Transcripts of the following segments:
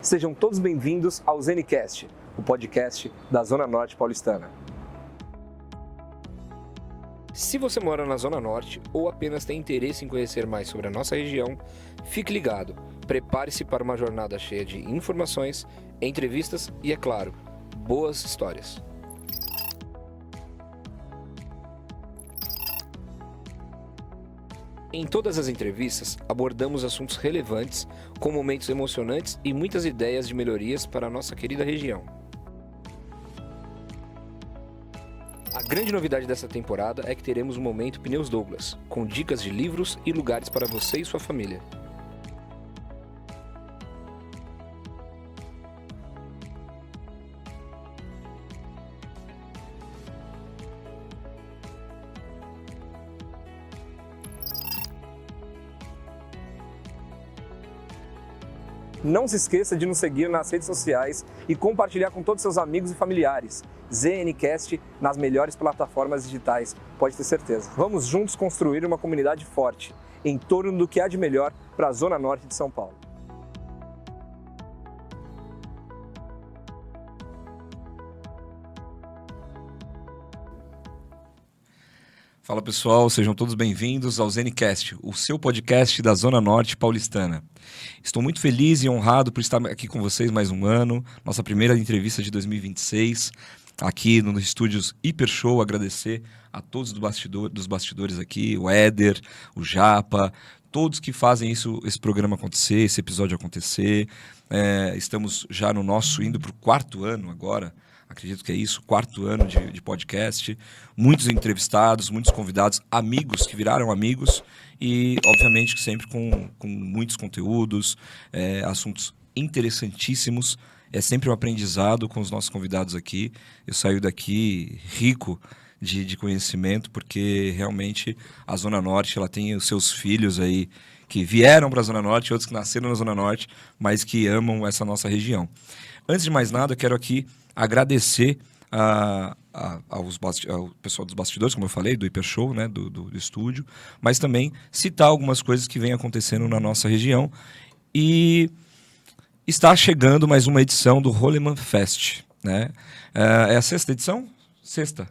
Sejam todos bem-vindos ao ZeniCast, o podcast da Zona Norte paulistana. Se você mora na Zona Norte ou apenas tem interesse em conhecer mais sobre a nossa região, fique ligado, prepare-se para uma jornada cheia de informações, entrevistas e, é claro, boas histórias. Em todas as entrevistas, abordamos assuntos relevantes, com momentos emocionantes e muitas ideias de melhorias para a nossa querida região. A grande novidade dessa temporada é que teremos o Momento Pneus Douglas, com dicas de livros e lugares para você e sua família. Não se esqueça de nos seguir nas redes sociais e compartilhar com todos seus amigos e familiares. ZeniCast nas melhores plataformas digitais, pode ter certeza. Vamos juntos construir uma comunidade forte, em torno do que há de melhor para a Zona Norte de São Paulo. Fala pessoal, sejam todos bem-vindos ao ZeniCast, o seu podcast da Zona Norte paulistana. Estou muito feliz e honrado por estar aqui com vocês mais um ano, nossa primeira entrevista de 2026, aqui nos estúdios Hiper Show. Agradecer a todos dos bastidores aqui, o Éder, o Japa, todos que fazem esse programa acontecer, esse episódio acontecer. Estamos já indo para o 4º ano agora. Acredito que é isso, 4º ano de podcast, muitos entrevistados, muitos convidados, amigos que viraram amigos e, obviamente, sempre com muitos conteúdos, assuntos interessantíssimos. É sempre um aprendizado com os nossos convidados aqui. Eu saio daqui rico de conhecimento, porque realmente a Zona Norte ela tem os seus filhos aí que vieram para a Zona Norte, outros que nasceram na Zona Norte, mas que amam essa nossa região. Antes de mais nada, eu quero aqui agradecer ao pessoal dos bastidores, como eu falei, do Hiper Show, né, do estúdio, mas também citar algumas coisas que vêm acontecendo na nossa região. E está chegando mais uma edição do Roleman Fest, né? É a 6ª edição? 6ª?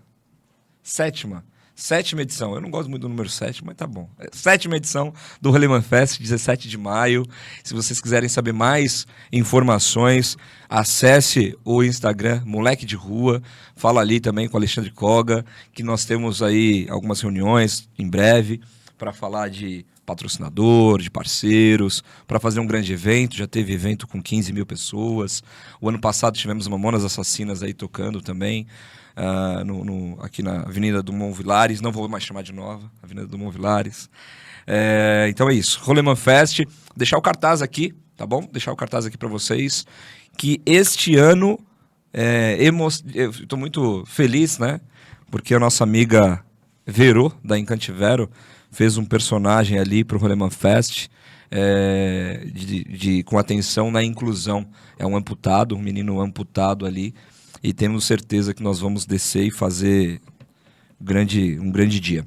7ª edição. Eu não gosto muito do número 7, mas tá bom. 7ª edição do Roleman Fest, 17 de maio. Se vocês quiserem saber mais informações, acesse o Instagram Moleque de Rua. Fala ali também com o Alexandre Koga, que nós temos aí algumas reuniões em breve para falar de patrocinador, de parceiros, para fazer um grande evento. Já teve evento com 15 mil pessoas. O ano passado tivemos Mamonas Assassinas aí tocando também. Aqui na Avenida Dumont Vilares, não vou mais chamar de nova, Avenida Dumont Vilares. Então é isso, Roleman Fest. Deixar o cartaz aqui, tá bom? Deixar o cartaz aqui para vocês, que este ano eu estou muito feliz, né? Porque a nossa amiga Verô, da Encantivero, fez um personagem ali para o Roleman Fest, com atenção na inclusão. É um amputado, um menino amputado ali, e temos certeza que nós vamos descer e fazer um grande dia.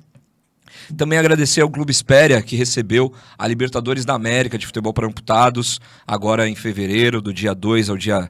Também agradecer ao Clube Espéria, que recebeu a Libertadores da América de futebol para amputados, agora em fevereiro, do dia 2 ao dia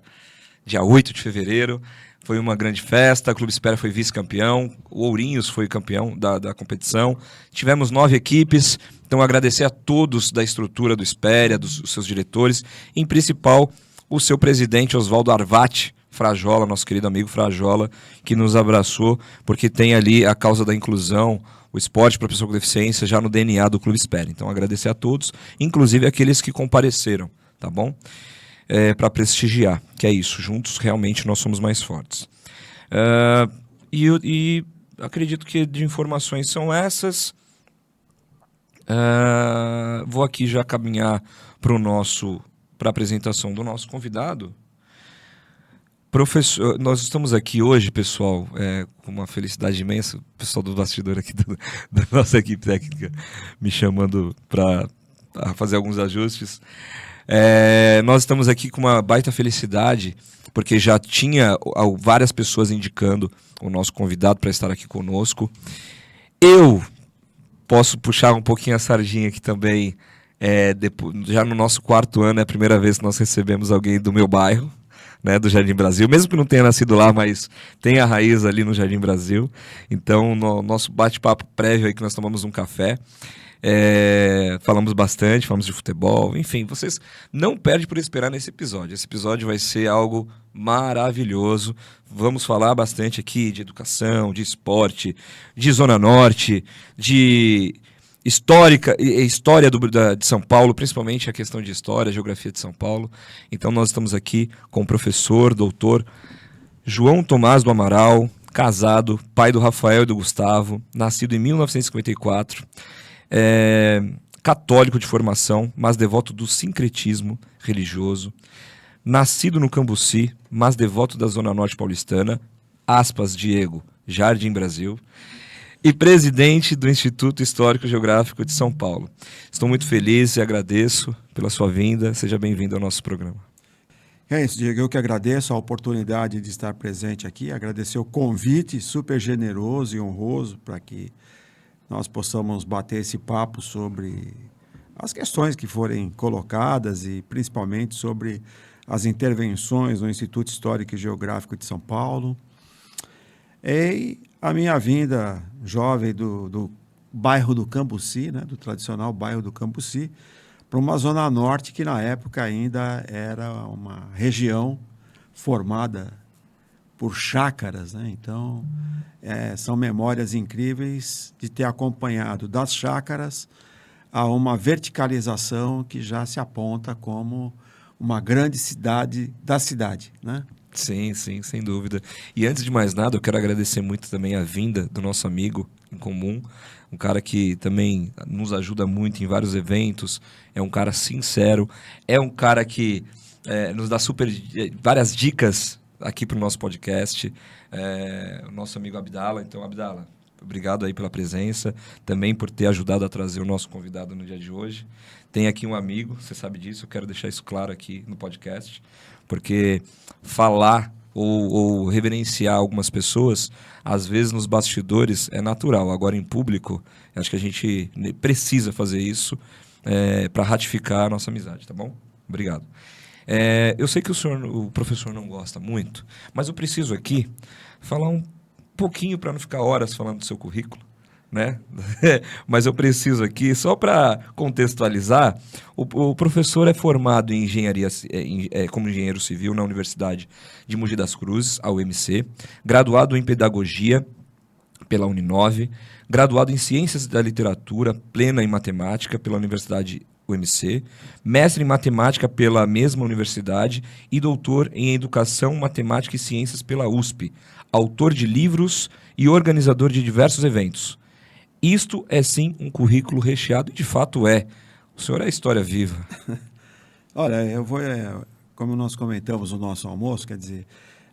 8 de fevereiro. Foi uma grande festa, o Clube Espéria foi vice-campeão, o Ourinhos foi campeão da competição. Tivemos 9 equipes, então agradecer a todos da estrutura do Espéria, dos seus diretores, em principal o seu presidente Oswaldo Arvati Frajola, nosso querido amigo Frajola, que nos abraçou, porque tem ali a causa da inclusão, o esporte para pessoa com deficiência já no DNA do Clube Espéria. Então agradecer a todos, inclusive aqueles que compareceram, tá bom? Para prestigiar, que é isso, juntos realmente nós somos mais fortes. E acredito que de informações são essas. Vou aqui já caminhar para a apresentação do nosso convidado. Professor, nós estamos aqui hoje, pessoal, com uma felicidade imensa, o pessoal do bastidor aqui da nossa equipe técnica me chamando para fazer alguns ajustes. Nós estamos aqui com uma baita felicidade, porque já tinha várias pessoas indicando o nosso convidado para estar aqui conosco. Eu posso puxar um pouquinho a sardinha aqui também Já no nosso 4º ano é a primeira vez que nós recebemos alguém do meu bairro, né, do Jardim Brasil, mesmo que não tenha nascido lá, mas tem a raiz ali no Jardim Brasil. Então, no nosso bate-papo prévio aí que nós tomamos um café, falamos bastante, falamos de futebol, enfim, vocês não perdem por esperar nesse episódio. Esse episódio vai ser algo maravilhoso. Vamos falar bastante aqui de educação, de esporte, de Zona Norte, de história de São Paulo, principalmente a questão de história, geografia de São Paulo. Então nós estamos aqui com o professor, doutor João Tomás do Amaral, casado, pai do Rafael e do Gustavo, nascido em 1954, católico de formação, mas devoto do sincretismo religioso, nascido no Cambuci, mas devoto da Zona Norte paulistana, aspas, Diego, Jardim Brasil, e presidente do Instituto Histórico Geográfico de São Paulo. Estou muito feliz e agradeço pela sua vinda. Seja bem-vindo ao nosso programa. É isso, Diego. Eu que agradeço a oportunidade de estar presente aqui, agradecer o convite super generoso e honroso para que nós possamos bater esse papo sobre as questões que forem colocadas e principalmente sobre as intervenções no Instituto Histórico e Geográfico de São Paulo. E a minha vinda jovem do bairro do Cambuci, né, do tradicional bairro do Cambuci, para uma zona norte que na época ainda era uma região formada por chácaras, né? Então, são memórias incríveis de ter acompanhado das chácaras a uma verticalização que já se aponta como uma grande cidade da cidade, né? Sim, sim, sem dúvida. E antes de mais nada, eu quero agradecer muito também a vinda do nosso amigo em comum, um cara que também nos ajuda muito em vários eventos, é um cara sincero, é um cara que nos dá várias dicas aqui para o nosso podcast, o nosso amigo Abdala. Então, Abdala, obrigado aí pela presença, também por ter ajudado a trazer o nosso convidado no dia de hoje. Tem aqui um amigo, você sabe disso, eu quero deixar isso claro aqui no podcast, porque falar ou reverenciar algumas pessoas, às vezes nos bastidores é natural, agora em público, acho que a gente precisa fazer isso para ratificar a nossa amizade, tá bom? Obrigado. Eu sei que o professor não gosta muito, mas eu preciso aqui falar um pouquinho para não ficar horas falando do seu currículo, né? Mas eu preciso aqui, só para contextualizar, o professor é formado em engenharia, como engenheiro civil na Universidade de Mogi das Cruzes, a UMC, graduado em pedagogia pela Uninove, graduado em ciências da literatura plena em matemática pela Universidade UMC, mestre em matemática pela mesma universidade e doutor em educação, matemática e ciências pela USP, autor de livros e organizador de diversos eventos. Isto é sim um currículo recheado e de fato é. O senhor é história viva. Olha, eu vou, como nós comentamos no nosso almoço, quer dizer,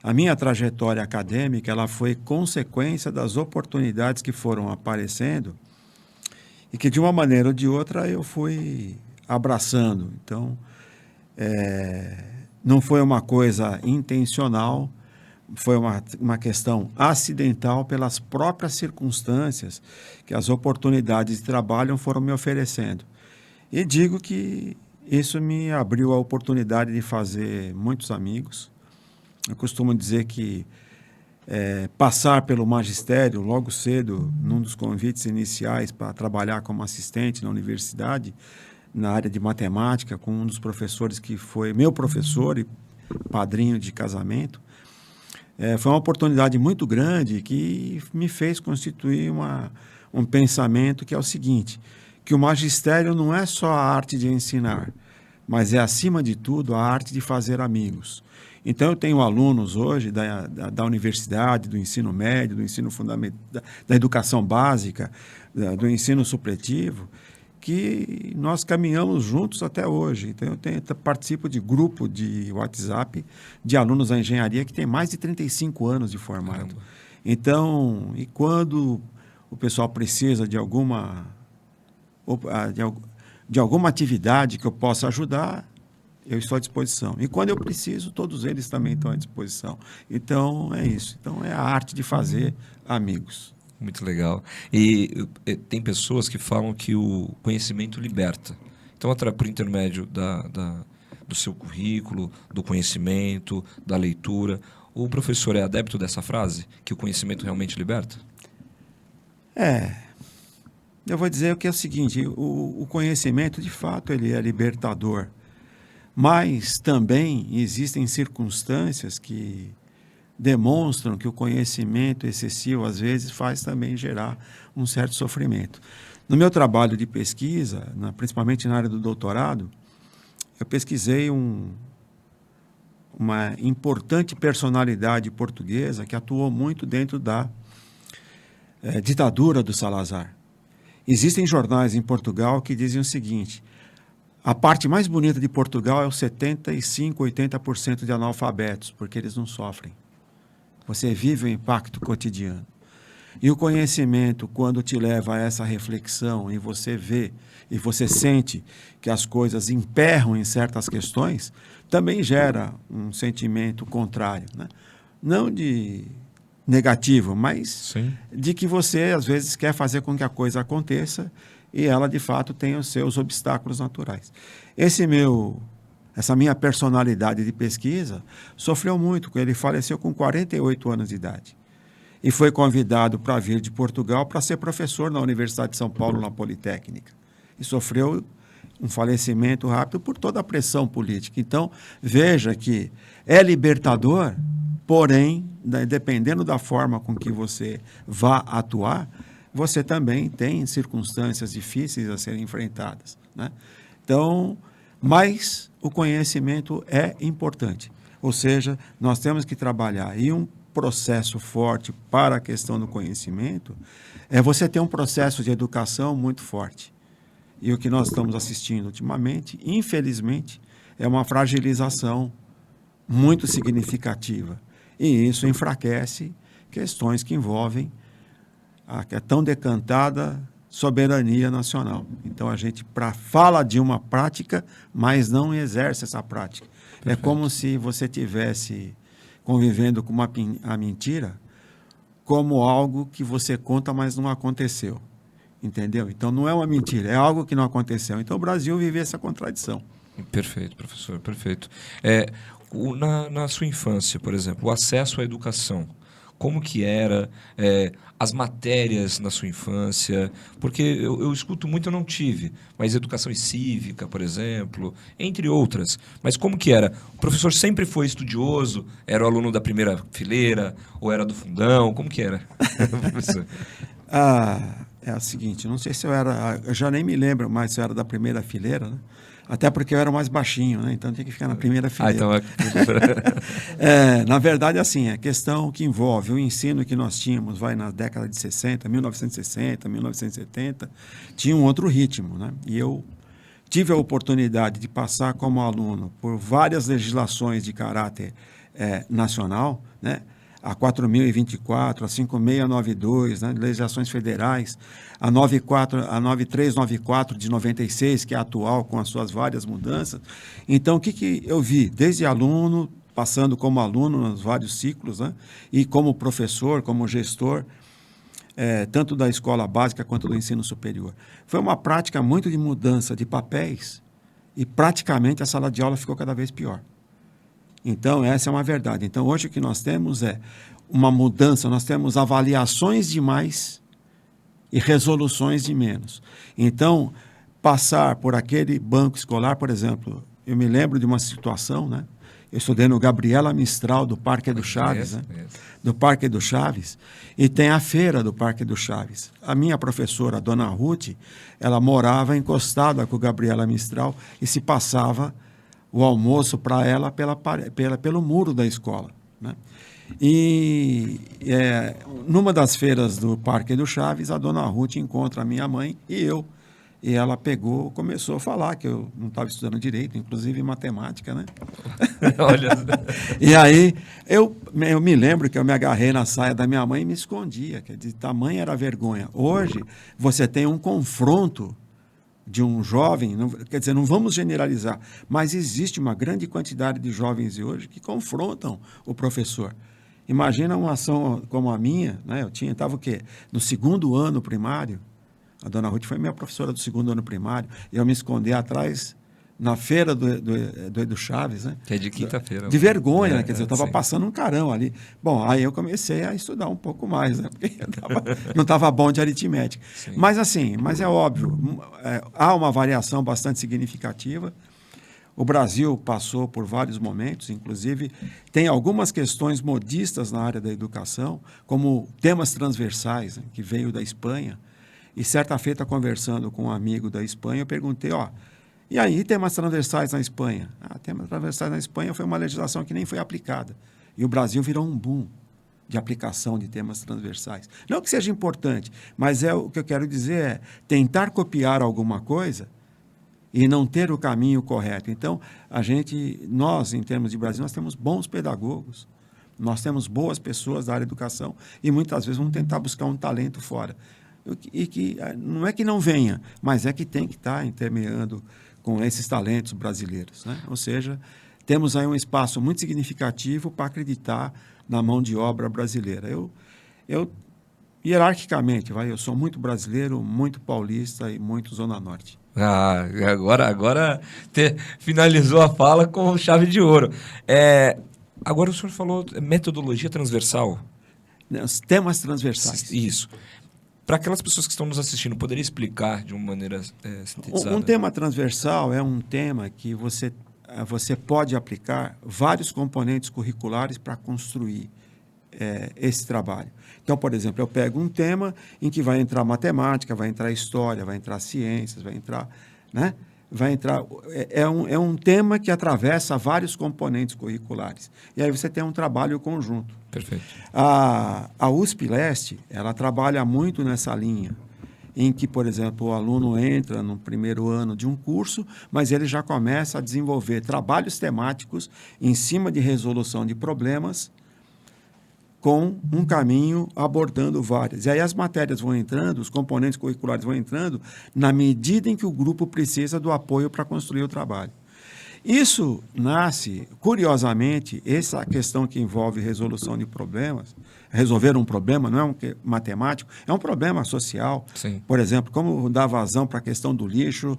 a minha trajetória acadêmica ela foi consequência das oportunidades que foram aparecendo e que de uma maneira ou de outra eu fui abraçando. Então, não foi uma coisa intencional, foi uma questão acidental pelas próprias circunstâncias que as oportunidades de trabalho foram me oferecendo. E digo que isso me abriu a oportunidade de fazer muitos amigos. Eu costumo dizer que passar pelo magistério logo cedo, num dos convites iniciais para trabalhar como assistente na universidade, na área de matemática, com um dos professores que foi meu professor e padrinho de casamento, foi uma oportunidade muito grande que me fez constituir um pensamento que é o seguinte, que o magistério não é só a arte de ensinar, mas é, acima de tudo, a arte de fazer amigos. Então, eu tenho alunos hoje da universidade, do ensino médio, do ensino fundamental, da educação básica, do ensino supletivo, que nós caminhamos juntos até hoje. Então, eu participo de grupo de WhatsApp de alunos da engenharia que tem mais de 35 anos de formado. Caramba. Então, e quando o pessoal precisa de alguma atividade que eu possa ajudar, eu estou à disposição. E quando eu preciso, todos eles também estão à disposição. Então, é isso. Então, é a arte de fazer amigos. Muito legal. E tem pessoas que falam que o conhecimento liberta. Então, por intermédio do seu currículo, do conhecimento, da leitura, o professor é adepto dessa frase, que o conhecimento realmente liberta? Eu vou dizer que é o seguinte, o conhecimento, de fato, ele é libertador, mas também existem circunstâncias que demonstram que o conhecimento excessivo, às vezes, faz também gerar um certo sofrimento. No meu trabalho de pesquisa, principalmente na área do doutorado, eu pesquisei uma importante personalidade portuguesa que atuou muito dentro da ditadura do Salazar. Existem jornais em Portugal que dizem o seguinte: a parte mais bonita de Portugal é os 75%, 80% de analfabetos, porque eles não sofrem. Você vive o impacto cotidiano. E o conhecimento, quando te leva a essa reflexão e você vê e você sente que as coisas emperram em certas questões, também gera um sentimento contrário, né? Não de negativo, mas Sim. de que você, às vezes, quer fazer com que a coisa aconteça e ela, de fato, tenha os seus obstáculos naturais. Essa minha personalidade de pesquisa sofreu muito, porque ele faleceu com 48 anos de idade. E foi convidado para vir de Portugal para ser professor na Universidade de São Paulo, na Politécnica. E sofreu um falecimento rápido por toda a pressão política. Então, veja que é libertador, porém, dependendo da forma com que você vá atuar, você também tem circunstâncias difíceis a serem enfrentadas, né? Então, mas o conhecimento é importante. Ou seja, nós temos que trabalhar. E um processo forte para a questão do conhecimento é você ter um processo de educação muito forte. E o que nós estamos assistindo ultimamente, infelizmente, é uma fragilização muito significativa. E isso enfraquece questões que envolvem a tão decantada soberania nacional. Então, a gente fala de uma prática, mas não exerce essa prática. Perfeito. É como se você tivesse convivendo com a mentira como algo que você conta, mas não aconteceu. Entendeu? Então, não é uma mentira, é algo que não aconteceu. Então, o Brasil vive essa contradição. Perfeito, professor, perfeito. Na sua infância, por exemplo, o acesso à educação, como que era, as matérias na sua infância? Porque eu escuto muito, eu não tive, mas educação cívica, por exemplo, entre outras. Mas como que era? O professor sempre foi estudioso? Era o aluno da primeira fileira? Ou era do fundão? Como que era? Professor? É o seguinte, não sei se eu já nem me lembro mais se eu era da primeira fileira, né? Até porque eu era mais baixinho, né? Então tinha que ficar na primeira fileira. Na verdade, assim, a questão que envolve o ensino que nós tínhamos, na década de 60, 1960, 1970, tinha um outro ritmo, né? E eu tive a oportunidade de passar como aluno por várias legislações de caráter nacional, né? A 4.024, a 5.692, né, legislações federais, a 9394 de 96, que é a atual, com as suas várias mudanças. Então, o que eu vi? Desde aluno, passando como aluno nos vários ciclos, né, e como professor, como gestor, tanto da escola básica quanto do ensino superior. Foi uma prática muito de mudança de papéis e praticamente a sala de aula ficou cada vez pior. Então, essa é uma verdade. Então, hoje o que nós temos é uma mudança, nós temos avaliações de mais e resoluções de menos. Então, passar por aquele banco escolar, por exemplo, eu me lembro de uma situação, né? Eu estudei no Gabriela Mistral, do Parque do Chaves, né? Do Parque do Chaves, e tem a feira do Parque do Chaves. A minha professora, a dona Ruth, ela morava encostada com o Gabriela Mistral e se passava o almoço para ela pelo muro da escola, né? E numa das feiras do Parque do Chaves, a dona Ruth encontra a minha mãe e eu. E ela começou a falar que eu não estava estudando direito, inclusive matemática, né? Olha. E aí eu me lembro que eu me agarrei na saia da minha mãe e me escondia, que de tamanho era a vergonha. Hoje, você tem um confronto de um jovem, quer dizer, não vamos generalizar, mas existe uma grande quantidade de jovens de hoje que confrontam o professor. Imagina uma ação como a minha, né? Eu estava o quê? No 2º ano primário, A dona Ruth foi minha professora do 2º ano primário. E eu me escondi atrás, na feira do Edu Chaves, né? Que é de quinta-feira. De vergonha, né? Quer dizer, eu estava sim. passando um carão ali. Bom, aí eu comecei a estudar um pouco mais, né? Porque não estava bom de aritmética. Sim. Mas é óbvio, há uma variação bastante significativa. O Brasil passou por vários momentos, inclusive tem algumas questões modistas na área da educação, como temas transversais, né, que veio da Espanha. E certa feita, conversando com um amigo da Espanha, eu perguntei, e aí temas transversais na Espanha? Temas transversais na Espanha foi uma legislação que nem foi aplicada. E o Brasil virou um boom de aplicação de temas transversais. Não que seja importante, mas o que eu quero dizer é tentar copiar alguma coisa e não ter o caminho correto. Então, nós, em termos de Brasil, nós temos bons pedagogos, nós temos boas pessoas da área de educação e muitas vezes vamos tentar buscar um talento fora. E que não é que não venha, mas é que tem que estar intermeando com esses talentos brasileiros, né? Ou seja, temos aí um espaço muito significativo para acreditar na mão de obra brasileira. Eu hierarquicamente, eu sou muito brasileiro, muito paulista e muito Zona Norte. Agora finalizou a fala com chave de ouro. Agora o senhor falou metodologia transversal. Os temas transversais. Isso. Para aquelas pessoas que estão nos assistindo, poderia explicar de uma maneira sintetizada? Um tema transversal é um tema que você pode aplicar vários componentes curriculares para construir esse trabalho. Então, por exemplo, eu pego um tema em que vai entrar matemática, vai entrar história, vai entrar ciências, vai entrar... né? É um tema que atravessa vários componentes curriculares. E aí você tem um trabalho conjunto. Perfeito. A USP Leste, ela trabalha muito nessa linha, em que, por exemplo, o aluno entra no primeiro ano de um curso, mas ele já começa a desenvolver trabalhos temáticos em cima de resolução de problemas, com um caminho abordando várias. E aí as matérias vão entrando, os componentes curriculares vão entrando, na medida em que o grupo precisa do apoio para construir o trabalho. Isso nasce, curiosamente, essa questão que envolve resolução de problemas, resolver um problema não é um matemático, é um problema social. Sim. Por exemplo, como dar vazão para a questão do lixo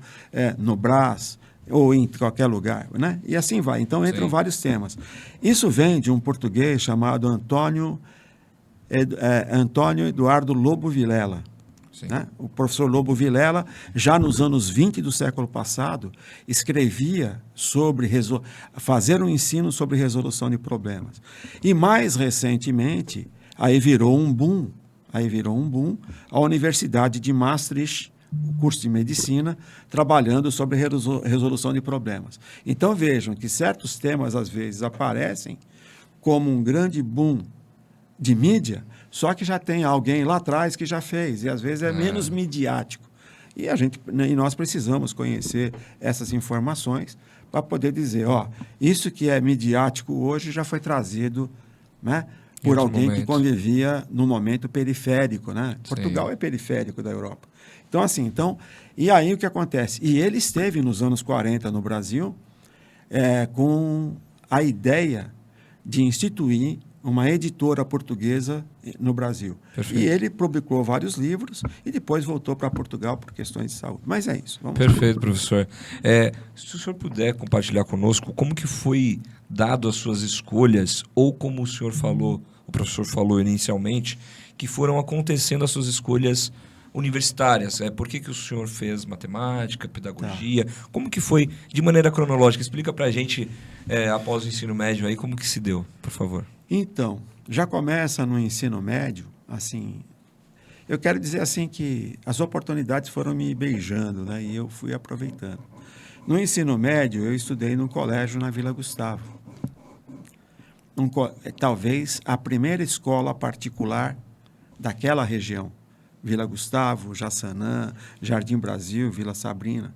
no Brás, ou em qualquer lugar, né? E assim vai. Então, entram Sim. vários temas. Isso vem de um português chamado Antônio Eduardo Lobo Vilela. Né? O professor Lobo Vilela, já nos anos 20 do século passado, escrevia sobre fazer um ensino sobre resolução de problemas. E, mais recentemente, aí virou um boom, a Universidade de Maastricht, o curso de medicina, trabalhando sobre resolução de problemas. Então, vejam que certos temas, às vezes, aparecem como um grande boom de mídia, só que já tem alguém lá atrás que já fez, e às vezes é menos midiático. E nós precisamos conhecer essas informações para poder dizer, isso que é midiático hoje já foi trazido, né, por alguém que convivia no momento periférico, né? Sim. Portugal é periférico da Europa. Então, e aí o que acontece? E ele esteve nos anos 40 no Brasil com a ideia de instituir uma editora portuguesa no Brasil. Perfeito. E ele publicou vários livros e depois voltou para Portugal por questões de saúde. Mas é isso. Perfeito, professor. Se o senhor puder compartilhar conosco como que foi dado as suas escolhas, ou como o professor falou inicialmente, que foram acontecendo as suas escolhas universitárias. Por que o senhor fez matemática, pedagogia? Tá. Como que foi de maneira cronológica? Explica para a gente, após o ensino médio, aí, como que se deu, por favor. Então, já começa no ensino médio, assim, eu quero dizer assim que as oportunidades foram me beijando, né, e eu fui aproveitando. No ensino médio, eu estudei no colégio na Vila Gustavo. Talvez a primeira escola particular daquela região. Vila Gustavo, Jaçanã, Jardim Brasil, Vila Sabrina,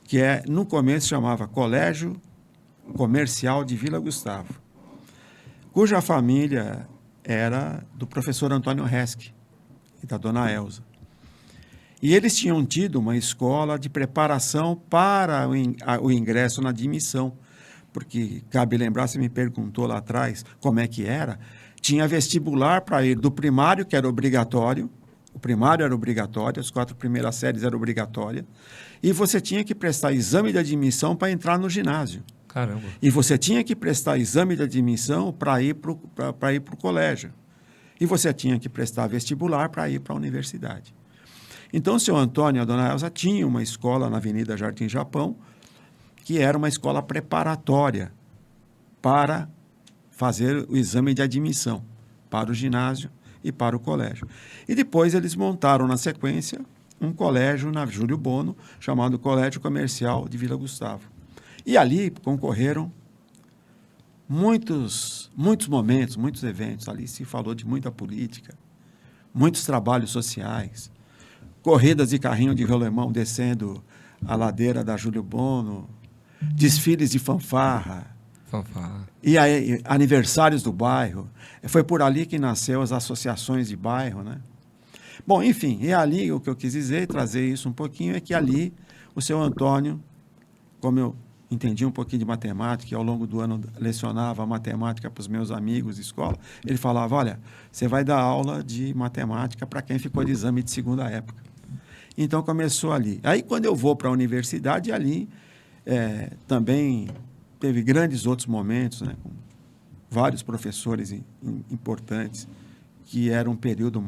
que no começo chamava Colégio Comercial de Vila Gustavo, cuja família era do professor Antônio Resque e da dona Elza. E eles tinham tido uma escola de preparação para o ingresso na admissão, porque, cabe lembrar, você me perguntou lá atrás como é que era, tinha vestibular para ir do primário, que era obrigatório, O primário era obrigatório, as 4 primeiras séries eram obrigatórias. E você tinha que prestar exame de admissão para entrar no ginásio. Caramba. E você tinha que prestar exame de admissão para ir para o colégio. E você tinha que prestar vestibular para ir para a universidade. Então, o seu Antônio e a dona Elza tinham uma escola na Avenida Jardim Japão, que era uma escola preparatória para fazer o exame de admissão para o ginásio e para o colégio. E depois eles montaram, na sequência, um colégio na Júlio Bono, chamado Colégio Comercial de Vila Gustavo. E ali concorreram muitos momentos, muitos eventos. Ali se falou de muita política, muitos trabalhos sociais, corridas de carrinho de rolemão descendo a ladeira da Júlio Bono, desfiles de fanfarra, e aí, aniversários do bairro. Foi por ali que nasceu as associações de bairro, né? Bom, enfim, e ali o que eu quis dizer, trazer isso um pouquinho, é que ali o seu Antônio, como eu entendi um pouquinho de matemática, e ao longo do ano lecionava matemática para os meus amigos de escola, ele falava, olha, você vai dar aula de matemática para quem ficou de exame de segunda época. Então, começou ali. Aí, quando eu vou para a universidade, ali também teve grandes outros momentos, né, com vários professores importantes, que era um período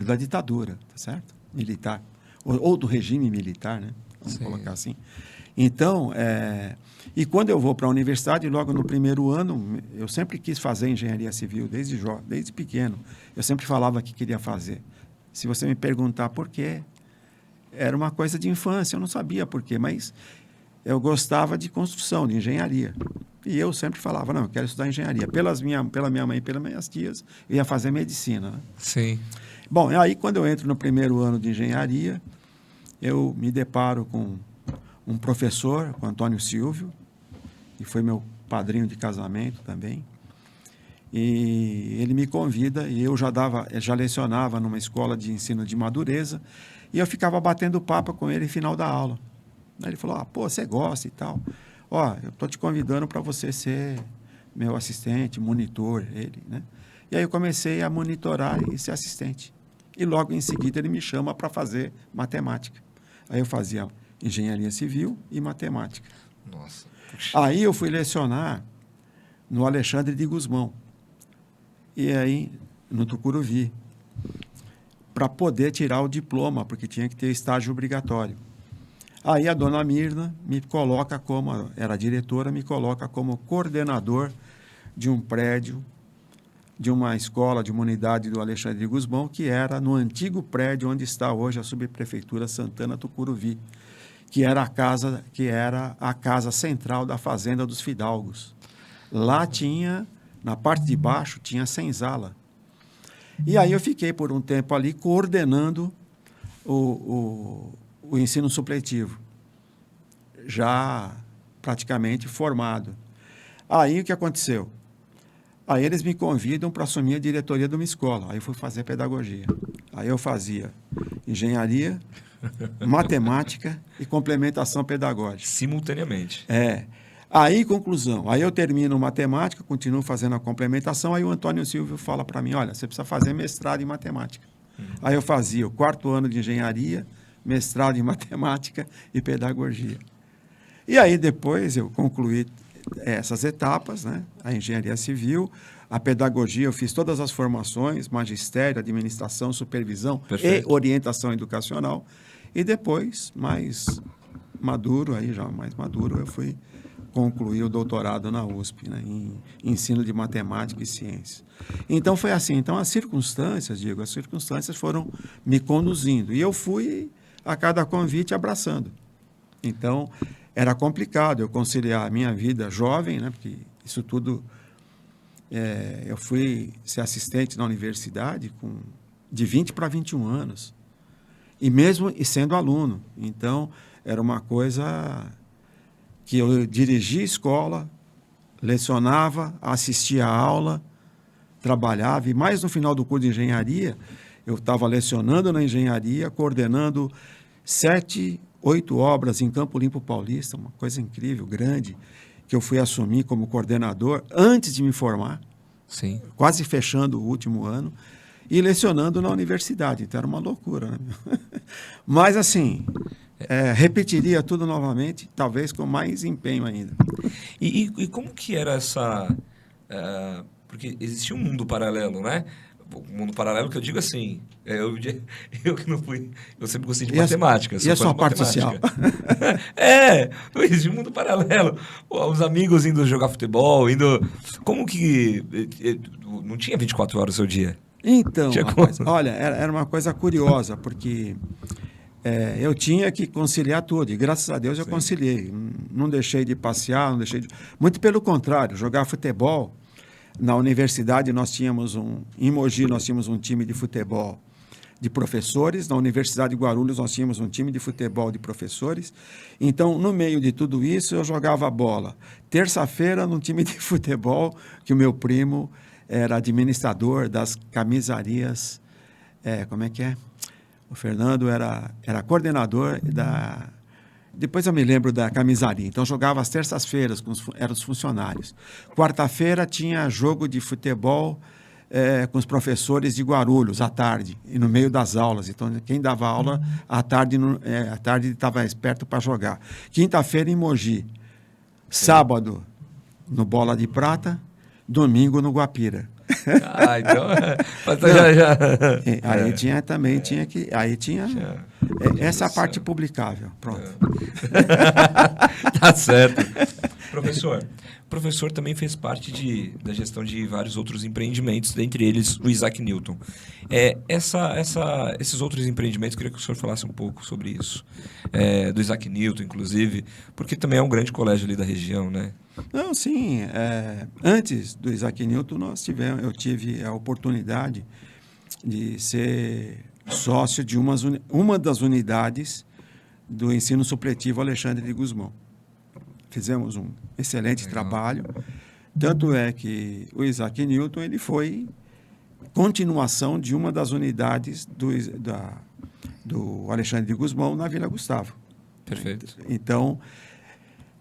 da ditadura, tá certo? Militar, ou do regime militar, né? Vamos colocar assim. Então, e quando eu vou para a universidade, logo no primeiro ano, eu sempre quis fazer engenharia civil, desde pequeno. Eu sempre falava que queria fazer. Se você me perguntar por quê, era uma coisa de infância, eu não sabia por quê, mas eu gostava de construção, de engenharia. E eu sempre falava, não, eu quero estudar engenharia. Pela minha mãe e pelas minhas tias, eu ia fazer medicina, né? Sim. Bom, aí quando eu entro no primeiro ano de engenharia, eu me deparo com um professor, com Antônio Silvio, que foi meu padrinho de casamento também. E ele me convida, e eu já lecionava numa escola de ensino de Madureza, e eu ficava batendo papo com ele no final da aula. Aí ele falou, pô, você gosta e tal. Eu estou te convidando para você ser meu assistente, monitor, ele, né? E aí eu comecei a monitorar e ser assistente. E logo em seguida ele me chama para fazer matemática. Aí eu fazia engenharia civil e matemática. Nossa. Aí eu fui lecionar no Alexandre de Gusmão. E aí, no Tucuruvi, para poder tirar o diploma, porque tinha que ter estágio obrigatório. Aí a dona Mirna me coloca era diretora, me coloca como coordenador de um prédio, de uma escola, de uma unidade do Alexandre de Gusmão, que era no antigo prédio onde está hoje a subprefeitura Santana Tucuruvi, que era a casa central da Fazenda dos Fidalgos. Lá tinha, na parte de baixo, tinha senzala. E aí eu fiquei por um tempo ali coordenando o ensino supletivo, já praticamente formado. Aí o que aconteceu? Aí eles me convidam para assumir a diretoria de uma escola. Aí eu fui fazer pedagogia. Aí eu fazia engenharia, matemática e complementação pedagógica. Simultaneamente. Aí, conclusão. Aí eu termino matemática, continuo fazendo a complementação, aí o Antônio Silvio fala para mim, olha, você precisa fazer mestrado em matemática. Aí eu fazia o 4º ano de engenharia, mestrado em matemática e pedagogia. E aí depois eu concluí essas etapas, né? A engenharia civil, a pedagogia, eu fiz todas as formações, magistério, administração, supervisão. Perfeito. E orientação educacional. E depois, mais maduro, eu fui concluir o doutorado na USP, né? Em ensino de matemática e ciência. Então foi assim. Então as circunstâncias foram me conduzindo. E eu fui a cada convite abraçando. Então era complicado eu conciliar a minha vida jovem, né? Porque isso tudo... eu fui ser assistente na universidade de 20 para 21 anos. E mesmo sendo aluno. Então, era uma coisa que eu dirigia a escola, lecionava, assistia a aula, trabalhava. E mais no final do curso de engenharia, eu estava lecionando na engenharia, coordenando 7, 8 obras em Campo Limpo Paulista, uma coisa incrível, grande, que eu fui assumir como coordenador antes de me formar. Sim. Quase fechando o último ano. e lecionando na universidade. Então, era uma loucura, né? Mas, assim, repetiria tudo novamente, talvez com mais empenho ainda. E como que era essa... porque existia um mundo paralelo, né? O mundo paralelo que eu digo assim, eu que não fui... Eu sempre gostei de matemática. E a sua parte social? Existe um mundo paralelo. Pô, os amigos indo jogar futebol, como que... Não tinha 24 horas o seu dia? Então, rapaz, olha, era uma coisa curiosa, porque eu tinha que conciliar tudo, e graças a Deus eu conciliei. Não deixei de passear, não deixei de... Muito pelo contrário, jogar futebol. Na universidade em Mogi nós tínhamos um time de futebol de professores, na Universidade de Guarulhos nós tínhamos um time de futebol de professores. Então, no meio de tudo isso, eu jogava bola. Terça-feira, num time de futebol, que o meu primo era administrador das camisarias. Como é que é? O Fernando era coordenador da... Depois eu me lembro da camisaria. Então, jogava às terças-feiras, eram os funcionários. Quarta-feira tinha jogo de futebol com os professores de Guarulhos, à tarde, e no meio das aulas. Então, quem dava aula, à tarde estava esperto para jogar. Quinta-feira, em Mogi. Sábado, no Bola de Prata. Domingo, no Guapira. Então... Aí tinha essa é a parte publicável. Pronto. Tá certo. Professor também fez parte da gestão de vários outros empreendimentos, dentre eles o Isaac Newton. Esses outros empreendimentos, eu queria que o senhor falasse um pouco sobre isso. Do Isaac Newton, inclusive, porque também é um grande colégio ali da região, né? Não, sim. Antes do Isaac Newton, eu tive a oportunidade de ser sócio de uma das unidades do ensino supletivo Alexandre de Gusmão. Fizemos um excelente trabalho. Tanto é que o Isaac Newton ele foi continuação de uma das unidades do Alexandre de Gusmão na Vila Gustavo. Perfeito. Então,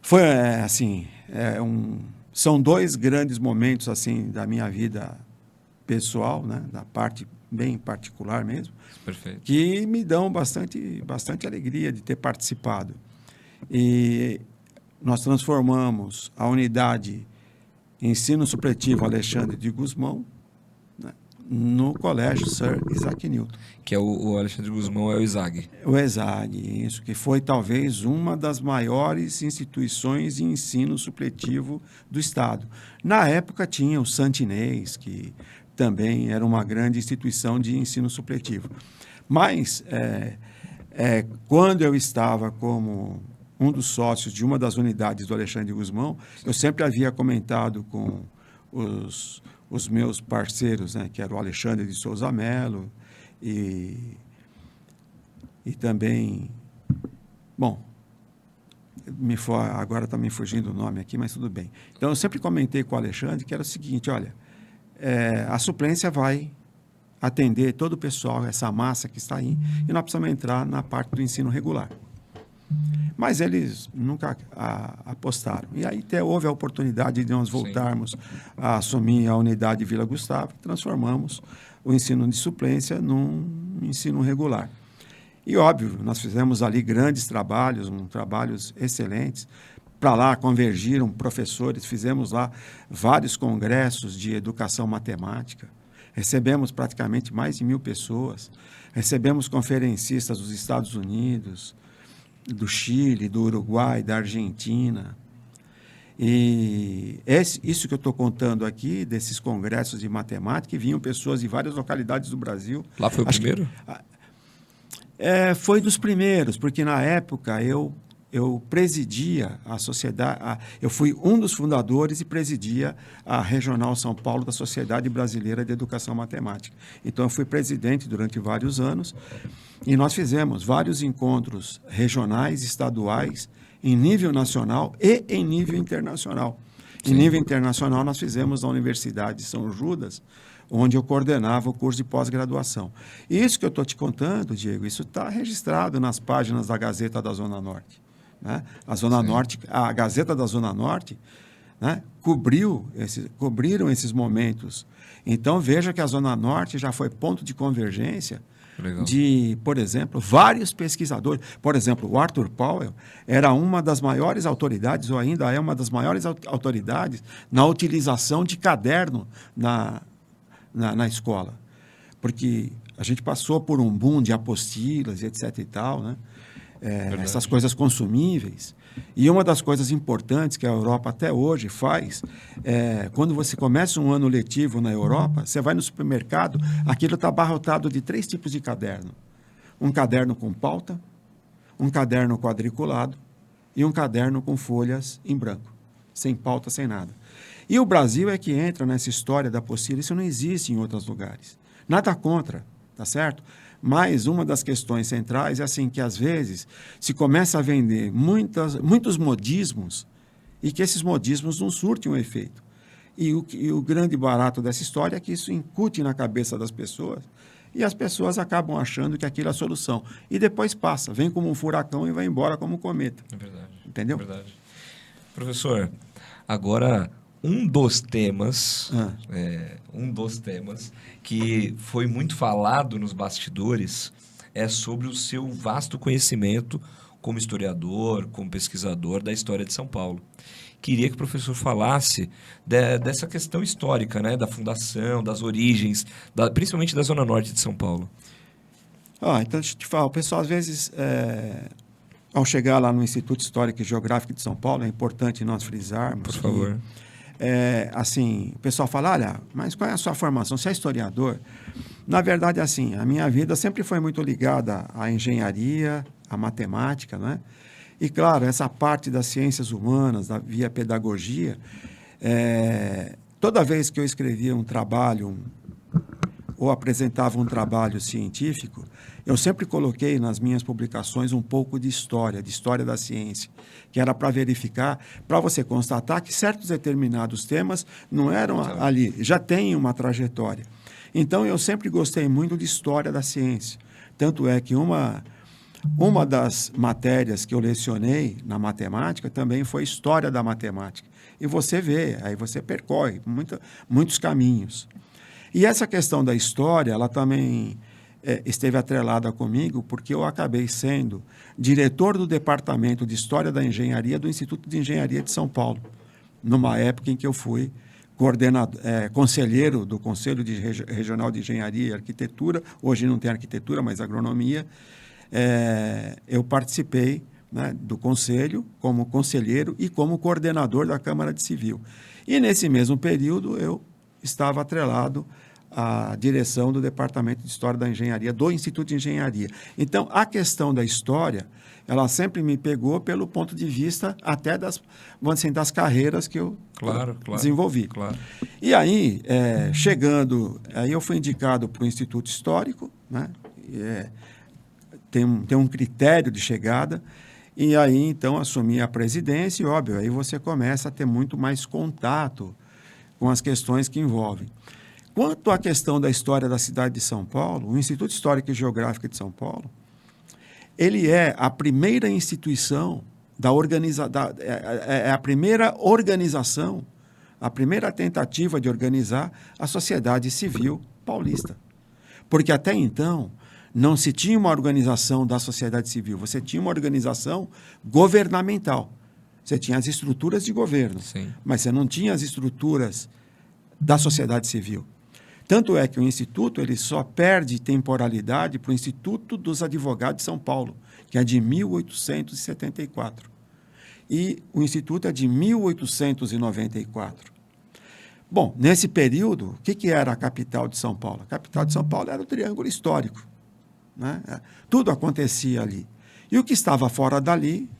foi assim... são dois grandes momentos assim da minha vida pessoal, né, da parte bem particular mesmo. Perfeito. Que me dão bastante alegria de ter participado. E nós transformamos a unidade Ensino Supletivo Alexandre de Gusmão, né, no Colégio Sir Isaac Newton. Que é o Alexandre de Gusmão, é o ESAG. O ESAG, isso, que foi talvez uma das maiores instituições de ensino supletivo do Estado. Na época tinha o Santinês, que também era uma grande instituição de ensino supletivo. Mas, quando eu estava como um dos sócios de uma das unidades do Alexandre de Gusmão, eu sempre havia comentado com os meus parceiros, né, que era o Alexandre de Souza Melo e também, bom, agora está me fugindo o nome aqui, mas tudo bem. Então, eu sempre comentei com o Alexandre que era o seguinte, olha, a suplência vai atender todo o pessoal, essa massa que está aí, e nós precisamos entrar na parte do ensino regular. Mas eles nunca apostaram. E aí até houve a oportunidade de nós voltarmos a assumir a unidade Vila Gustavo, transformamos o ensino de suplência num ensino regular. E, óbvio, nós fizemos ali grandes trabalhos, trabalhos excelentes. Para lá convergiram professores, fizemos lá vários congressos de educação matemática. Recebemos praticamente mais de 1.000 pessoas. Recebemos conferencistas dos Estados Unidos, do Chile, do Uruguai, da Argentina. E isso que eu estou contando aqui, desses congressos de matemática, que vinham pessoas de várias localidades do Brasil. Lá foi o primeiro? Foi dos primeiros, porque na época eu presidia a sociedade, eu fui um dos fundadores e presidia a Regional São Paulo da Sociedade Brasileira de Educação Matemática. Então, eu fui presidente durante vários anos e nós fizemos vários encontros regionais, estaduais, em nível nacional e em nível internacional. Em nível internacional, nós fizemos na Universidade de São Judas, onde eu coordenava o curso de pós-graduação. E isso que eu estou te contando, Diego, isso está registrado nas páginas da Gazeta da Zona Norte. Né? A Zona Norte, a Gazeta da Zona Norte, né, cobriram esses momentos. Então, veja que a Zona Norte já foi ponto de convergência Legal. de, por exemplo, vários pesquisadores. Por exemplo, o Arthur Powell era uma das maiores autoridades, ou ainda é uma das maiores autoridades, na utilização de caderno na escola. Porque a gente passou por um boom de apostilas e etc. e tal, né? Essas coisas consumíveis. E uma das coisas importantes que a Europa até hoje faz, quando você começa um ano letivo na Europa, você vai no supermercado, aquilo está abarrotado de 3 tipos de caderno. Um caderno com pauta, um caderno quadriculado e um caderno com folhas em branco, sem pauta, sem nada. E o Brasil é que entra nessa história da apostila, isso não existe em outros lugares. Nada contra, tá certo? Mas uma das questões centrais é assim que, às vezes, se começa a vender muitos modismos e que esses modismos não surtem um efeito. E o grande barato dessa história é que isso incute na cabeça das pessoas e as pessoas acabam achando que aquilo é a solução. E depois passa, vem como um furacão e vai embora como um cometa. É verdade. Entendeu? É verdade. Professor, agora um dos temas que foi muito falado nos bastidores é sobre o seu vasto conhecimento como historiador, como pesquisador da história de São Paulo. Queria que o professor falasse dessa questão histórica, né? Da fundação, das origens, principalmente da Zona Norte de São Paulo. Então, deixa eu te falar, o pessoal, às vezes, ao chegar lá no Instituto Histórico e Geográfico de São Paulo, é importante nós frisarmos. Por favor. Assim, o pessoal fala, olha, mas qual é a sua formação? Você é historiador? Na verdade, assim, a minha vida sempre foi muito ligada à engenharia, à matemática, né? E, claro, essa parte das ciências humanas, via pedagogia, toda vez que eu escrevia um trabalho ou apresentava um trabalho científico, eu sempre coloquei nas minhas publicações um pouco de história da ciência, que era para verificar, para você constatar que certos determinados temas não eram ali, já têm uma trajetória. Então, eu sempre gostei muito de história da ciência. Tanto é que uma das matérias que eu lecionei na matemática também foi história da matemática. E você vê, aí você percorre muitos caminhos. E essa questão da história, ela também esteve atrelada comigo, porque eu acabei sendo diretor do Departamento de História da Engenharia do Instituto de Engenharia de São Paulo, numa época em que eu fui conselheiro do Conselho Regional de Engenharia e Arquitetura. Hoje não tem arquitetura, mas agronomia. Eu participei, né, do conselho como conselheiro e como coordenador da Câmara de Civil. E nesse mesmo período eu estava atrelado à direção do Departamento de História da Engenharia do Instituto de Engenharia. Então, a questão da história, ela sempre me pegou pelo ponto de vista até das carreiras que eu desenvolvi. Claro. E aí, aí eu fui indicado para o Instituto Histórico, né? Tem um critério de chegada, e aí, então, assumi a presidência e, óbvio, aí você começa a ter muito mais contato com as questões que envolvem. Quanto à questão da história da cidade de São Paulo, o Instituto Histórico e Geográfico de São Paulo, ele é a primeira instituição a primeira organização, a primeira tentativa de organizar a sociedade civil paulista. Porque até então não se tinha uma organização da sociedade civil, você tinha uma organização governamental. Você tinha as estruturas de governo, sim, mas você não tinha as estruturas da sociedade civil. Tanto é que o Instituto ele só perde temporalidade para o Instituto dos Advogados de São Paulo, que é de 1874. E o Instituto é de 1894. Bom, nesse período, o que era a capital de São Paulo? A capital de São Paulo era o Triângulo Histórico, né? Tudo acontecia ali. E o que estava fora dali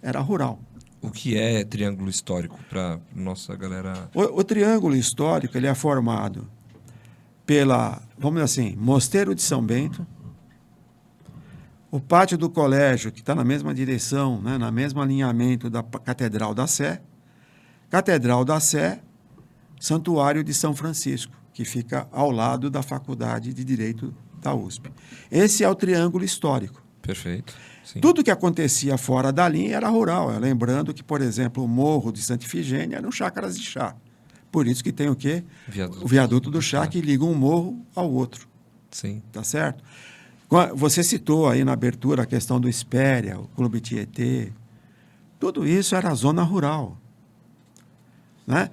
era rural. O que é Triângulo Histórico para nossa galera? O Triângulo Histórico ele é formado vamos dizer assim, Mosteiro de São Bento, o pátio do colégio, que está na mesma direção, né, na mesmo alinhamento da Catedral da Sé, Santuário de São Francisco, que fica ao lado da Faculdade de Direito da USP. Esse é o Triângulo Histórico. Perfeito. Sim. Tudo que acontecia fora da linha era rural. Lembrando que, por exemplo, o Morro de Santa Ifigênia eram chácaras de chá. Por isso que tem o quê? O viaduto do chá, que liga um morro ao outro. Sim. Tá certo? Você citou aí na abertura a questão do Espéria, o Clube Tietê. Tudo isso era zona rural. Né?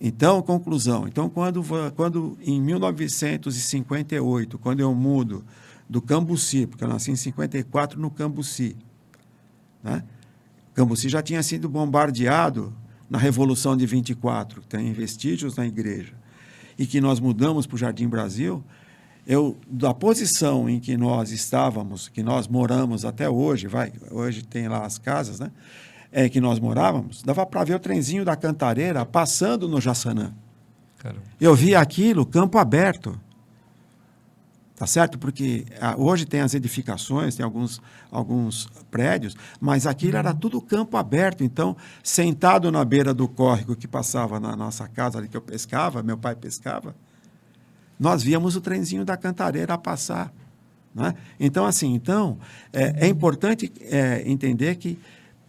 Então, conclusão. Então, quando em 1958, quando eu mudo do Cambuci, porque eu nasci em 54 no Cambuci, né? Cambuci já tinha sido bombardeado na Revolução de 24, tem vestígios na igreja, e que nós mudamos para o Jardim Brasil, da posição em que nós estávamos, que nós moramos até hoje, hoje tem lá as casas, né? Que nós morávamos, dava para ver o trenzinho da Cantareira passando no Jaçanã. Caramba. Eu via aquilo, campo aberto. Tá certo? Porque hoje tem as edificações, tem alguns prédios, mas aquilo era tudo campo aberto. Então, sentado na beira do córrego que passava na nossa casa, ali que eu pescava, meu pai pescava, nós víamos o trenzinho da Cantareira passar. Né? Então, assim, é importante entender que,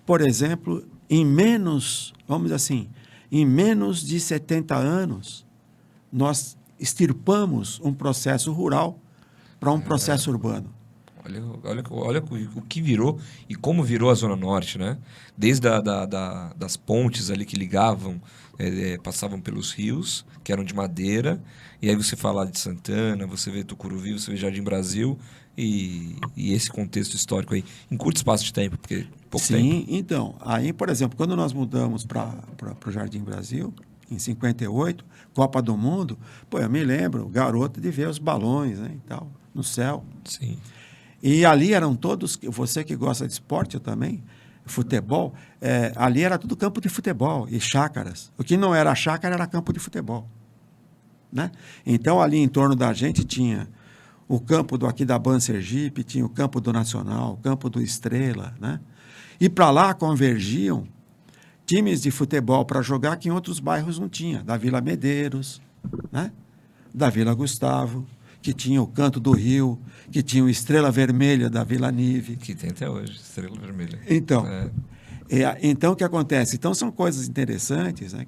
por exemplo, vamos dizer assim, em menos de 70 anos, nós extirpamos um processo rural para um processo urbano. Olha o que virou e como virou a Zona Norte, né? Desde das pontes ali que ligavam, passavam pelos rios, que eram de madeira, e aí você fala de Santana, você vê Tucuruvi, você vê Jardim Brasil, e esse contexto histórico aí, em curto espaço de tempo, porque pouco tempo. Sim, então, aí, por exemplo, quando nós mudamos para o Jardim Brasil, em 58, Copa do Mundo, eu me lembro, garoto, de ver os balões, né, e tal, no céu. Sim. E ali eram todos, você que gosta de esporte, eu também, futebol, ali era tudo campo de futebol e chácaras. O que não era chácara era campo de futebol. Né? Então, ali em torno da gente tinha o campo aqui da Ban Sergipe, tinha o campo do Nacional, o campo do Estrela. Né? E para lá convergiam times de futebol para jogar que em outros bairros não tinha, da Vila Medeiros, né? Da Vila Gustavo, que tinha o Canto do Rio, que tinha o Estrela Vermelha da Vila Nive. Que tem até hoje, Estrela Vermelha. Então, então o que acontece? Então, são coisas interessantes, né,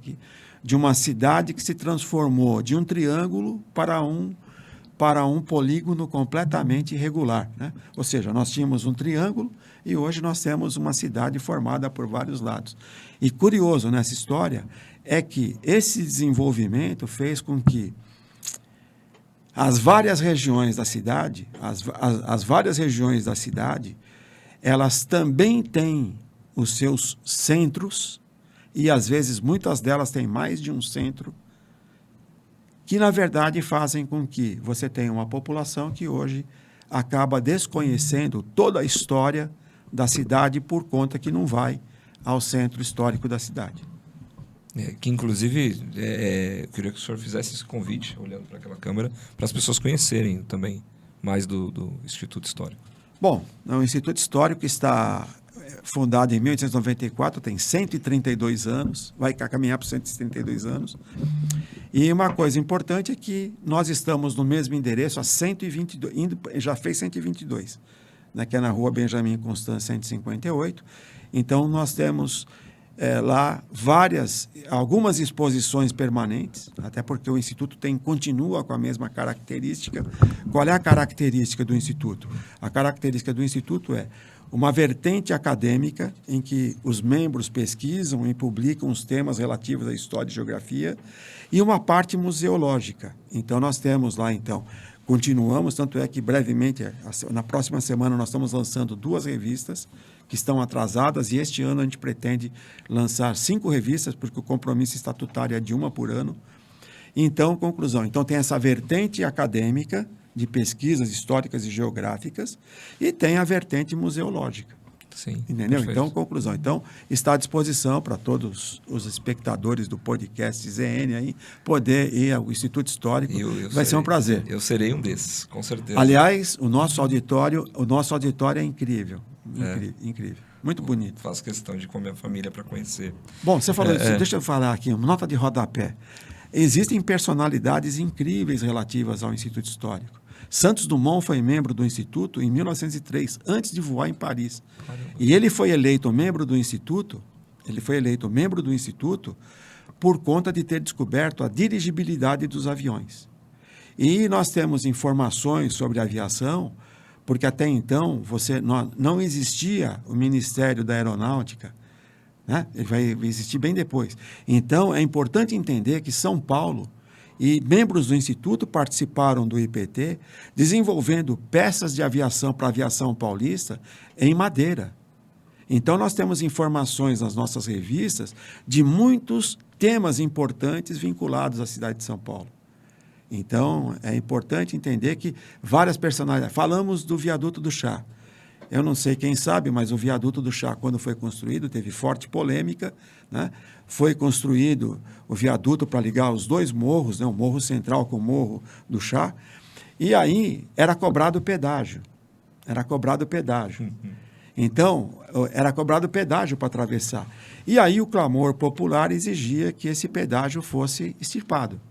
de uma cidade que se transformou de um triângulo para um polígono completamente irregular. Né? Ou seja, nós tínhamos um triângulo e hoje nós temos uma cidade formada por vários lados. E curioso nessa história é que esse desenvolvimento fez com que as várias regiões da cidade, elas também têm os seus centros, e às vezes muitas delas têm mais de um centro, que na verdade fazem com que você tenha uma população que hoje acaba desconhecendo toda a história da cidade por conta que não vai ao centro histórico da cidade. Que inclusive eu queria que o senhor fizesse esse convite, olhando para aquela câmera, para as pessoas conhecerem também mais do Instituto Histórico. Bom, o Instituto Histórico está fundado em 1894, tem 132 anos, vai caminhar para 132 anos. E uma coisa importante é que nós estamos no mesmo endereço há 122, já fez 122, né, que é na Rua Benjamin Constant 158. Então, nós temos lá algumas exposições permanentes, até porque o Instituto continua com a mesma característica. Qual é a característica do Instituto? A característica do Instituto é uma vertente acadêmica em que os membros pesquisam e publicam os temas relativos à história e geografia, e uma parte museológica. Então, nós temos lá, continuamos, tanto é que brevemente, na próxima semana, nós estamos lançando 2 revistas que estão atrasadas, e este ano a gente pretende lançar 5 revistas, porque o compromisso estatutário é de 1 por ano. Então, conclusão. Então, tem essa vertente acadêmica de pesquisas históricas e geográficas, e tem a vertente museológica. Sim, entendeu? Perfeito. Então, conclusão. Então, está à disposição para todos os espectadores do podcast ZN aí, poder ir ao Instituto Histórico. Vai ser um prazer. Eu serei um desses, com certeza. Aliás, o nosso auditório é incrível. Incrível. Muito bonito. Faço questão de ir com a minha família para conhecer. Bom, você falou isso, deixa eu falar aqui, uma nota de rodapé. Existem personalidades incríveis relativas ao Instituto Histórico. Santos Dumont foi membro do Instituto em 1903, antes de voar em Paris. E ele foi eleito membro do Instituto, por conta de ter descoberto a dirigibilidade dos aviões. E nós temos informações sobre aviação, porque até então não existia o Ministério da Aeronáutica, né? Ele vai existir bem depois. Então, é importante entender que São Paulo e membros do Instituto participaram do IPT, desenvolvendo peças de aviação para a aviação paulista em madeira. Então, nós temos informações nas nossas revistas de muitos temas importantes vinculados à cidade de São Paulo. Então, é importante entender que várias personalidades... Falamos do viaduto do Chá. Eu não sei quem sabe, mas o viaduto do Chá, quando foi construído, teve forte polêmica, né? Foi construído o viaduto para ligar os dois morros, né? O Morro Central com o Morro do Chá, e aí era cobrado pedágio. Então, era cobrado pedágio para atravessar. E aí o clamor popular exigia que esse pedágio fosse extirpado.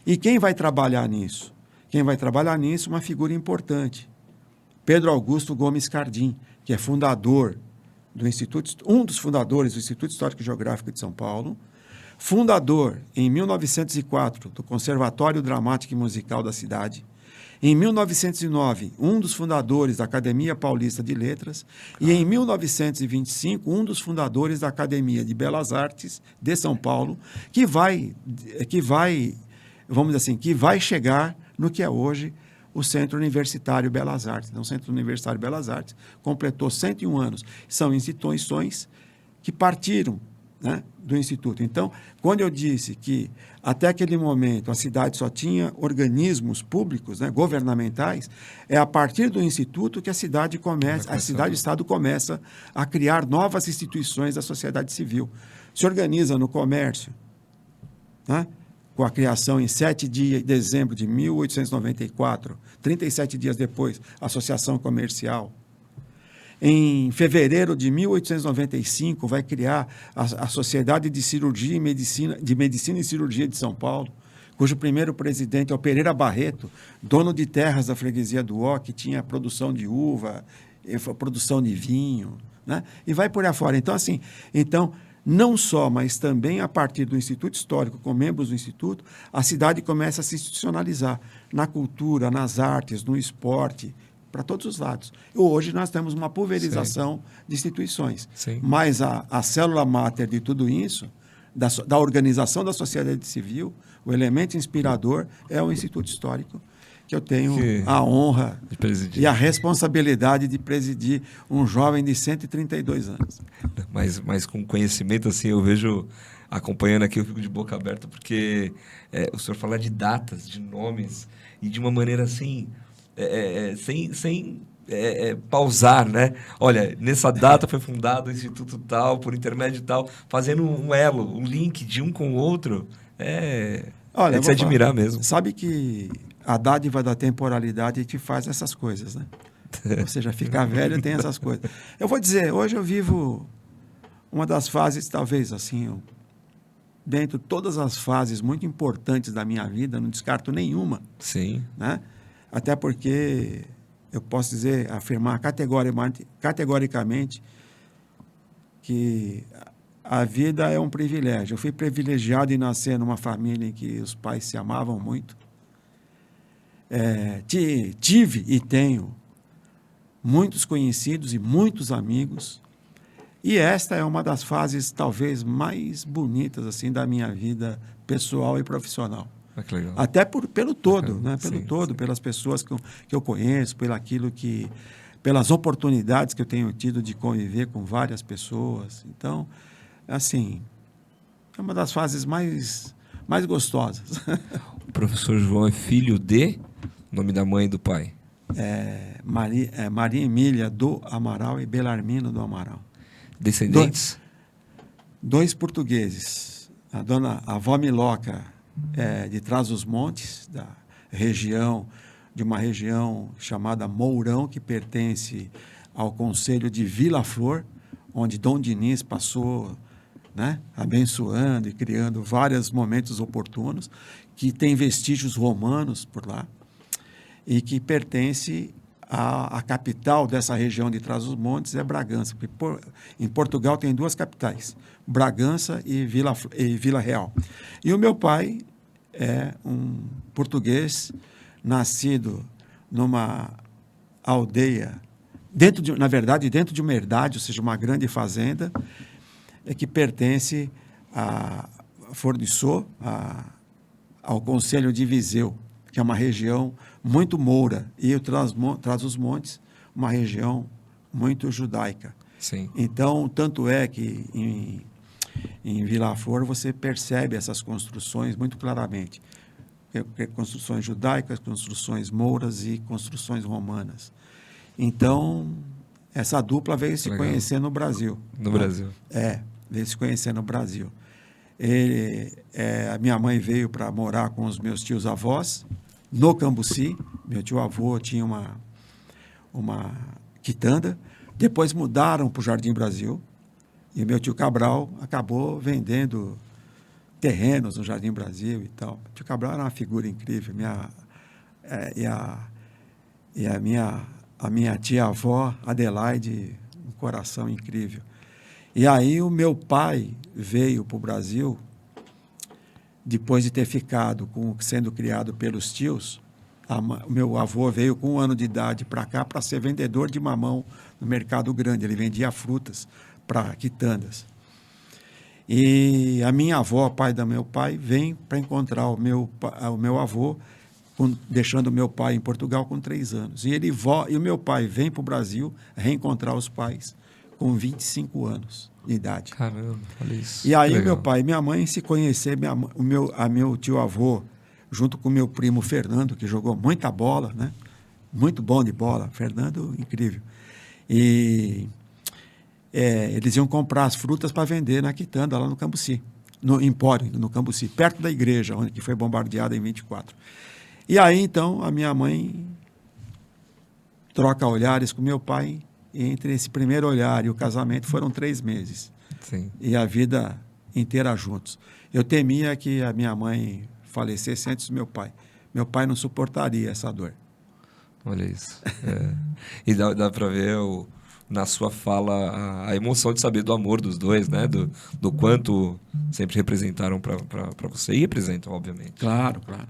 E quem vai trabalhar nisso? Uma figura importante. Pedro Augusto Gomes Cardim, que é fundador do Instituto, um dos fundadores do Instituto Histórico e Geográfico de São Paulo, fundador, em 1904, do Conservatório Dramático e Musical da cidade, em 1909, um dos fundadores da Academia Paulista de Letras, e em 1925, um dos fundadores da Academia de Belas Artes de São Paulo, que vai chegar no que é hoje o Centro Universitário Belas Artes. Então, o Centro Universitário Belas Artes completou 101 anos. São instituições que partiram, né, do Instituto. Então, quando eu disse que até aquele momento a cidade só tinha organismos públicos, né, governamentais, é a partir do Instituto que a cidade e o Estado começa a criar novas instituições da sociedade civil. Se organiza no comércio, né, com a criação em 7 de dezembro de 1894, 37 dias depois, a Associação Comercial. Em fevereiro de 1895, vai criar a Sociedade de Cirurgia e Medicina e Cirurgia de São Paulo, cujo primeiro presidente é o Pereira Barreto, dono de terras da freguesia do Ó, que tinha produção de uva, produção de vinho, né? E vai por aí afora. Então, não só, mas também a partir do Instituto Histórico, com membros do Instituto, a cidade começa a se institucionalizar na cultura, nas artes, no esporte, para todos os lados. Hoje nós temos uma pulverização de instituições. Sim. Mas a célula máter de tudo isso, da organização da sociedade civil, o elemento inspirador é o Instituto Histórico, que eu tenho a honra e a responsabilidade de presidir, um jovem de 132 anos. Mas com conhecimento, assim, eu vejo, acompanhando aqui, eu fico de boca aberta, porque o senhor fala de datas, de nomes, e de uma maneira assim, sem pausar, né? Olha, nessa data foi fundado o Instituto tal, por intermédio tal, fazendo um elo, um link de um com o outro, Olha, de se admirar mesmo. Sabe que a dádiva da temporalidade te faz essas coisas, né? Ou seja, ficar velho tem essas coisas. Eu vou dizer, hoje eu vivo uma das fases, talvez assim, dentro de todas as fases muito importantes da minha vida, não descarto nenhuma. Sim. Né? Até porque eu posso dizer, afirmar categoricamente que a vida é um privilégio. Eu fui privilegiado em nascer numa família em que os pais se amavam muito. Tive e tenho muitos conhecidos e muitos amigos, e esta é uma das fases talvez mais bonitas assim da minha vida pessoal e profissional. Que legal. Até pelo todo, né? Sim, sim. Pelas pessoas que eu conheço, pelas oportunidades que eu tenho tido de conviver com várias pessoas. Então, assim, é uma das fases mais gostosas. O professor João é filho de... Nome da mãe e do pai? Maria Emília do Amaral e Belarmino do Amaral. Descendentes? Dois portugueses. A avó Miloca de Trás-os-Montes, de uma região chamada Mourão, que pertence ao concelho de Vila Flor, onde Dom Diniz passou, né, abençoando e criando vários momentos oportunos, que tem vestígios romanos por lá. e que pertence à capital dessa região de Trás-os-Montes, é Bragança. Em Portugal tem 2 capitais, Bragança e Vila Real. E o meu pai é um português nascido numa aldeia, dentro de uma herdade, ou seja, uma grande fazenda, que pertence a Forniçô, ao Conselho de Viseu, que é uma região muito moura, e o Trás-os-Montes, uma região muito judaica. Sim. Então, tanto é que em Vila Flor você percebe essas construções muito claramente. Construções judaicas, construções mouras e construções romanas. Então, essa dupla veio se conhecer no Brasil. No Brasil. Veio se conhecer no Brasil. A minha mãe veio para morar com os meus tios-avós, no Cambuci. Meu tio-avô tinha uma quitanda. Depois mudaram para o Jardim Brasil. E meu tio Cabral acabou vendendo terrenos no Jardim Brasil e tal. O tio Cabral era uma figura incrível. A minha tia-avó, Adelaide, um coração incrível. E aí o meu pai veio para o Brasil, depois de ter ficado sendo criado pelos tios. O meu avô veio com 1 ano de idade para cá para ser vendedor de mamão no Mercado Grande. Ele vendia frutas para quitandas. E a minha avó, pai do meu pai, vem para encontrar o meu avô, deixando o meu pai em Portugal com 3 anos. E o meu pai vem para o Brasil reencontrar os pais com 25 anos de idade. Caramba, olha isso. E aí meu pai e minha mãe se conheceram, meu tio-avô, junto com meu primo Fernando, que jogou muita bola, né? Muito bom de bola. Fernando, incrível. E eles iam comprar as frutas para vender na quitanda, lá no Cambuci, no Empório, no Cambuci, perto da igreja, que foi bombardeada em 24. E aí, então, a minha mãe troca olhares com meu pai, e entre esse primeiro olhar e o casamento foram 3 meses. Sim. E a vida inteira juntos. Eu temia que a minha mãe falecesse antes do meu pai. Meu pai não suportaria essa dor. Olha isso. E dá para ver na sua fala a emoção de saber do amor dos dois, né? Do quanto sempre representaram para você. E representam, obviamente. Claro, claro.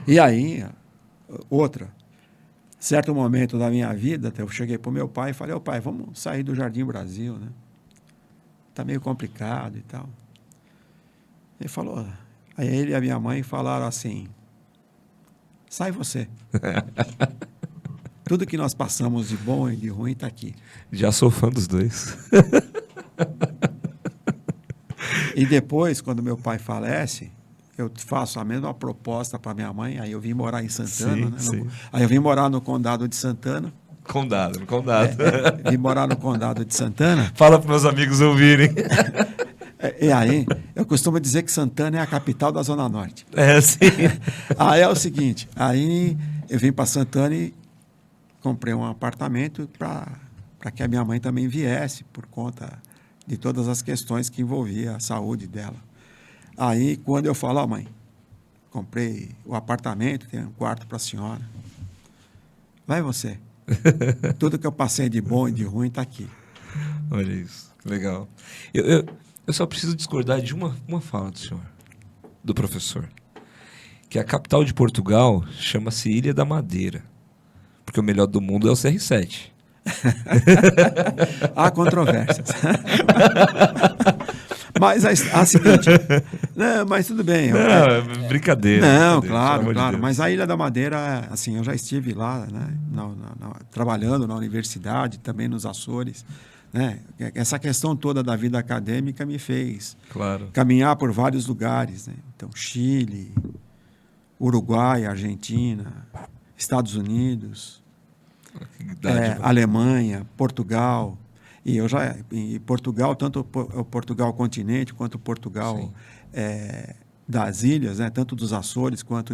E aí, certo momento da minha vida, eu cheguei para o meu pai e falei, pai, vamos sair do Jardim Brasil, né? Tá meio complicado e tal. Ele falou, aí ele e a minha mãe falaram assim, sai você. Tudo que nós passamos de bom e de ruim está aqui. Já sou fã dos dois. E depois, quando meu pai falece, eu faço a mesma proposta para minha mãe, aí eu vim morar em Santana, né? Sim. Aí eu vim morar no Condado de Santana. Condado. Vim morar no Condado de Santana. Fala para meus amigos ouvirem. E aí, eu costumo dizer que Santana é a capital da Zona Norte. Sim. Aí é o seguinte, aí eu vim para Santana e comprei um apartamento para que a minha mãe também viesse, por conta de todas as questões que envolvia a saúde dela. Aí, quando eu falo, mãe, comprei o apartamento, tem um quarto para a senhora. Vai você. Tudo que eu passei de bom e de ruim está aqui. Olha isso, legal. Eu só preciso discordar de uma fala do senhor, do professor, que a capital de Portugal chama-se Ilha da Madeira, porque o melhor do mundo é o CR7. Há controvérsias. Mas a seguinte... Não, mas tudo bem. Brincadeira. Não, brincadeira, claro. de Mas a Ilha da Madeira, assim, eu já estive lá, né, trabalhando na universidade, também nos Açores. Né? Essa questão toda da vida acadêmica me fez caminhar por vários lugares. Né? Então, Chile, Uruguai, Argentina, Estados Unidos, Alemanha, Portugal. E Portugal, tanto o Portugal continente quanto o Portugal das ilhas, né? Tanto dos Açores quanto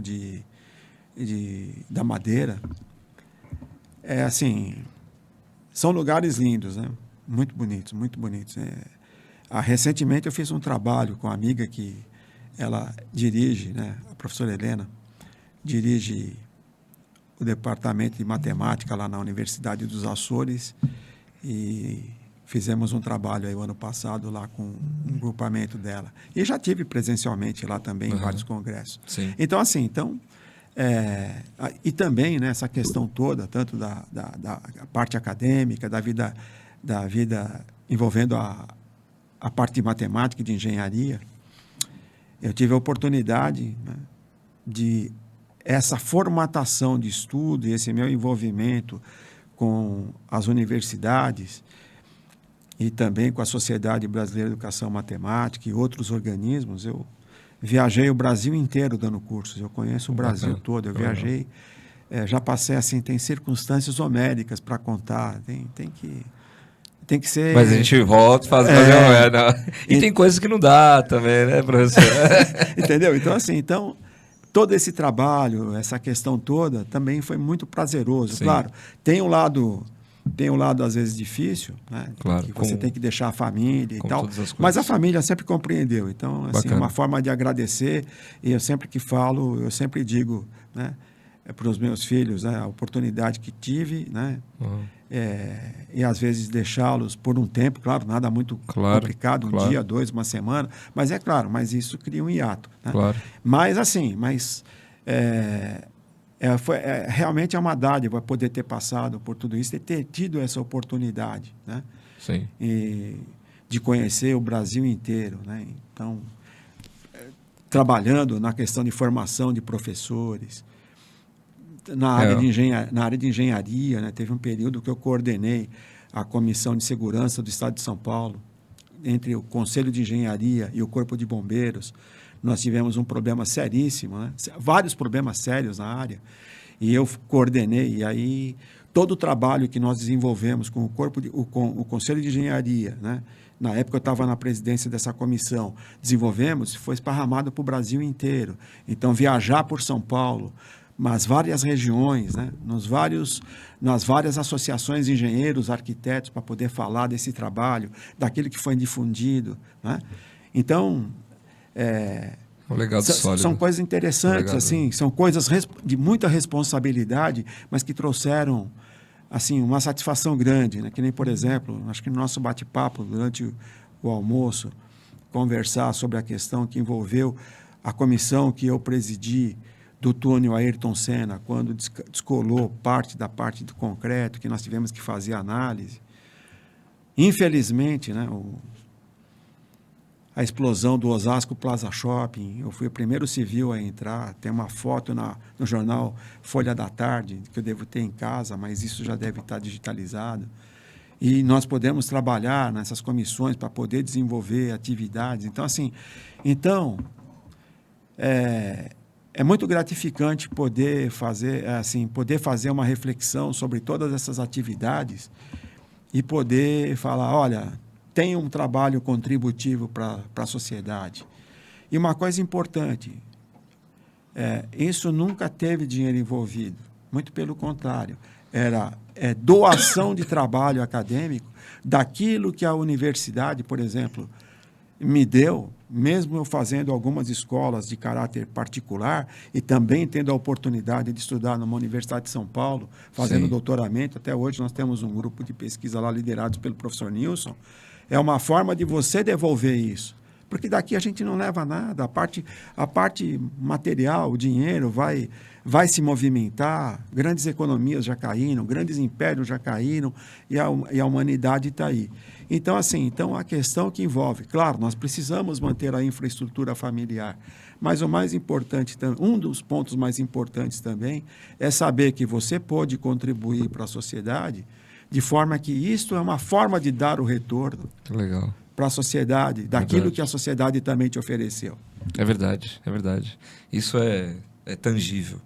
da Madeira. Assim, são lugares lindos, né? Muito bonitos, muito bonitos. Recentemente eu fiz um trabalho com uma amiga que ela dirige, né? A professora Helena dirige o departamento de matemática lá na Universidade dos Açores e fizemos um trabalho aí o ano passado lá com um grupamento dela. E já tive presencialmente lá também em vários congressos. Sim. Então, assim, e também, né, essa questão toda, tanto da parte acadêmica, da vida envolvendo a parte de matemática e de engenharia, eu tive a oportunidade, né, de essa formatação de estudo e esse meu envolvimento com as universidades e também com a Sociedade Brasileira de Educação Matemática e outros organismos. Eu viajei o Brasil inteiro dando cursos, eu conheço o Brasil todo, eu viajei, já passei assim, tem circunstâncias homéricas para contar, tem que ser... Mas a gente volta e faz... E tem coisas que não dá também, né, professor? Entendeu? Então, assim, todo esse trabalho, essa questão toda, também foi muito prazeroso. Sim. Claro, tem um lado às vezes difícil, né? Claro, que você tem que deixar a família e tal, mas a família sempre compreendeu. Então, assim, é uma forma de agradecer, e eu sempre que falo, eu sempre digo, né, para os meus filhos, né, a oportunidade que tive, né, e às vezes deixá-los por um tempo, claro, nada muito complicado, um dia, 2, uma semana, mas mas isso cria um hiato, né? Mas assim, realmente é uma dádiva poder ter passado por tudo isso e ter tido essa oportunidade, né? Sim. E de conhecer o Brasil inteiro, né? Então, trabalhando na questão de formação de professores, na área de engenharia, né? Teve um período que eu coordenei a Comissão de Segurança do Estado de São Paulo, entre o Conselho de Engenharia e o Corpo de Bombeiros. Nós tivemos um problema seríssimo, né? Vários problemas sérios na área, e eu coordenei, e aí todo o trabalho que nós desenvolvemos com o Conselho de Engenharia, né? Na época eu estava na presidência dessa comissão, foi esparramado para o Brasil inteiro. Então, viajar por São Paulo, nas várias regiões, né? Nas várias associações de engenheiros, arquitetos, para poder falar desse trabalho, daquilo que foi difundido, né? Então, um legado sólido. São coisas interessantes, assim, são coisas de muita responsabilidade, mas que trouxeram, assim, uma satisfação grande, né? Que nem, por exemplo, acho que no nosso bate-papo, durante o almoço, conversar sobre a questão que envolveu a comissão que eu presidi do túnel Ayrton Senna, quando descolou parte do concreto, que nós tivemos que fazer análise. Infelizmente, né, a explosão do Osasco Plaza Shopping, eu fui o primeiro civil a entrar, tem uma foto no jornal Folha da Tarde, que eu devo ter em casa, mas isso já deve estar digitalizado. E nós podemos trabalhar nessas comissões para poder desenvolver atividades. Então, assim, é muito gratificante poder fazer uma reflexão sobre todas essas atividades e poder falar, olha, tem um trabalho contributivo para a sociedade. E uma coisa importante, isso nunca teve dinheiro envolvido, muito pelo contrário, é doação de trabalho acadêmico daquilo que a universidade, por exemplo, me deu, mesmo eu fazendo algumas escolas de caráter particular e também tendo a oportunidade de estudar numa Universidade de São Paulo, fazendo doutoramento. Até hoje nós temos um grupo de pesquisa lá liderados pelo professor Nilson. É uma forma de você devolver isso, porque daqui a gente não leva nada, a parte material, o dinheiro vai se movimentar, grandes economias já caíram, grandes impérios já caíram e a humanidade está aí. Então, assim, a questão que envolve, claro, nós precisamos manter a infraestrutura familiar, mas o mais importante, um dos pontos mais importantes também é saber que você pode contribuir para a sociedade de forma que isto é uma forma de dar o retorno para a sociedade, daquilo que a sociedade também te ofereceu. É verdade, é verdade. Isso é tangível.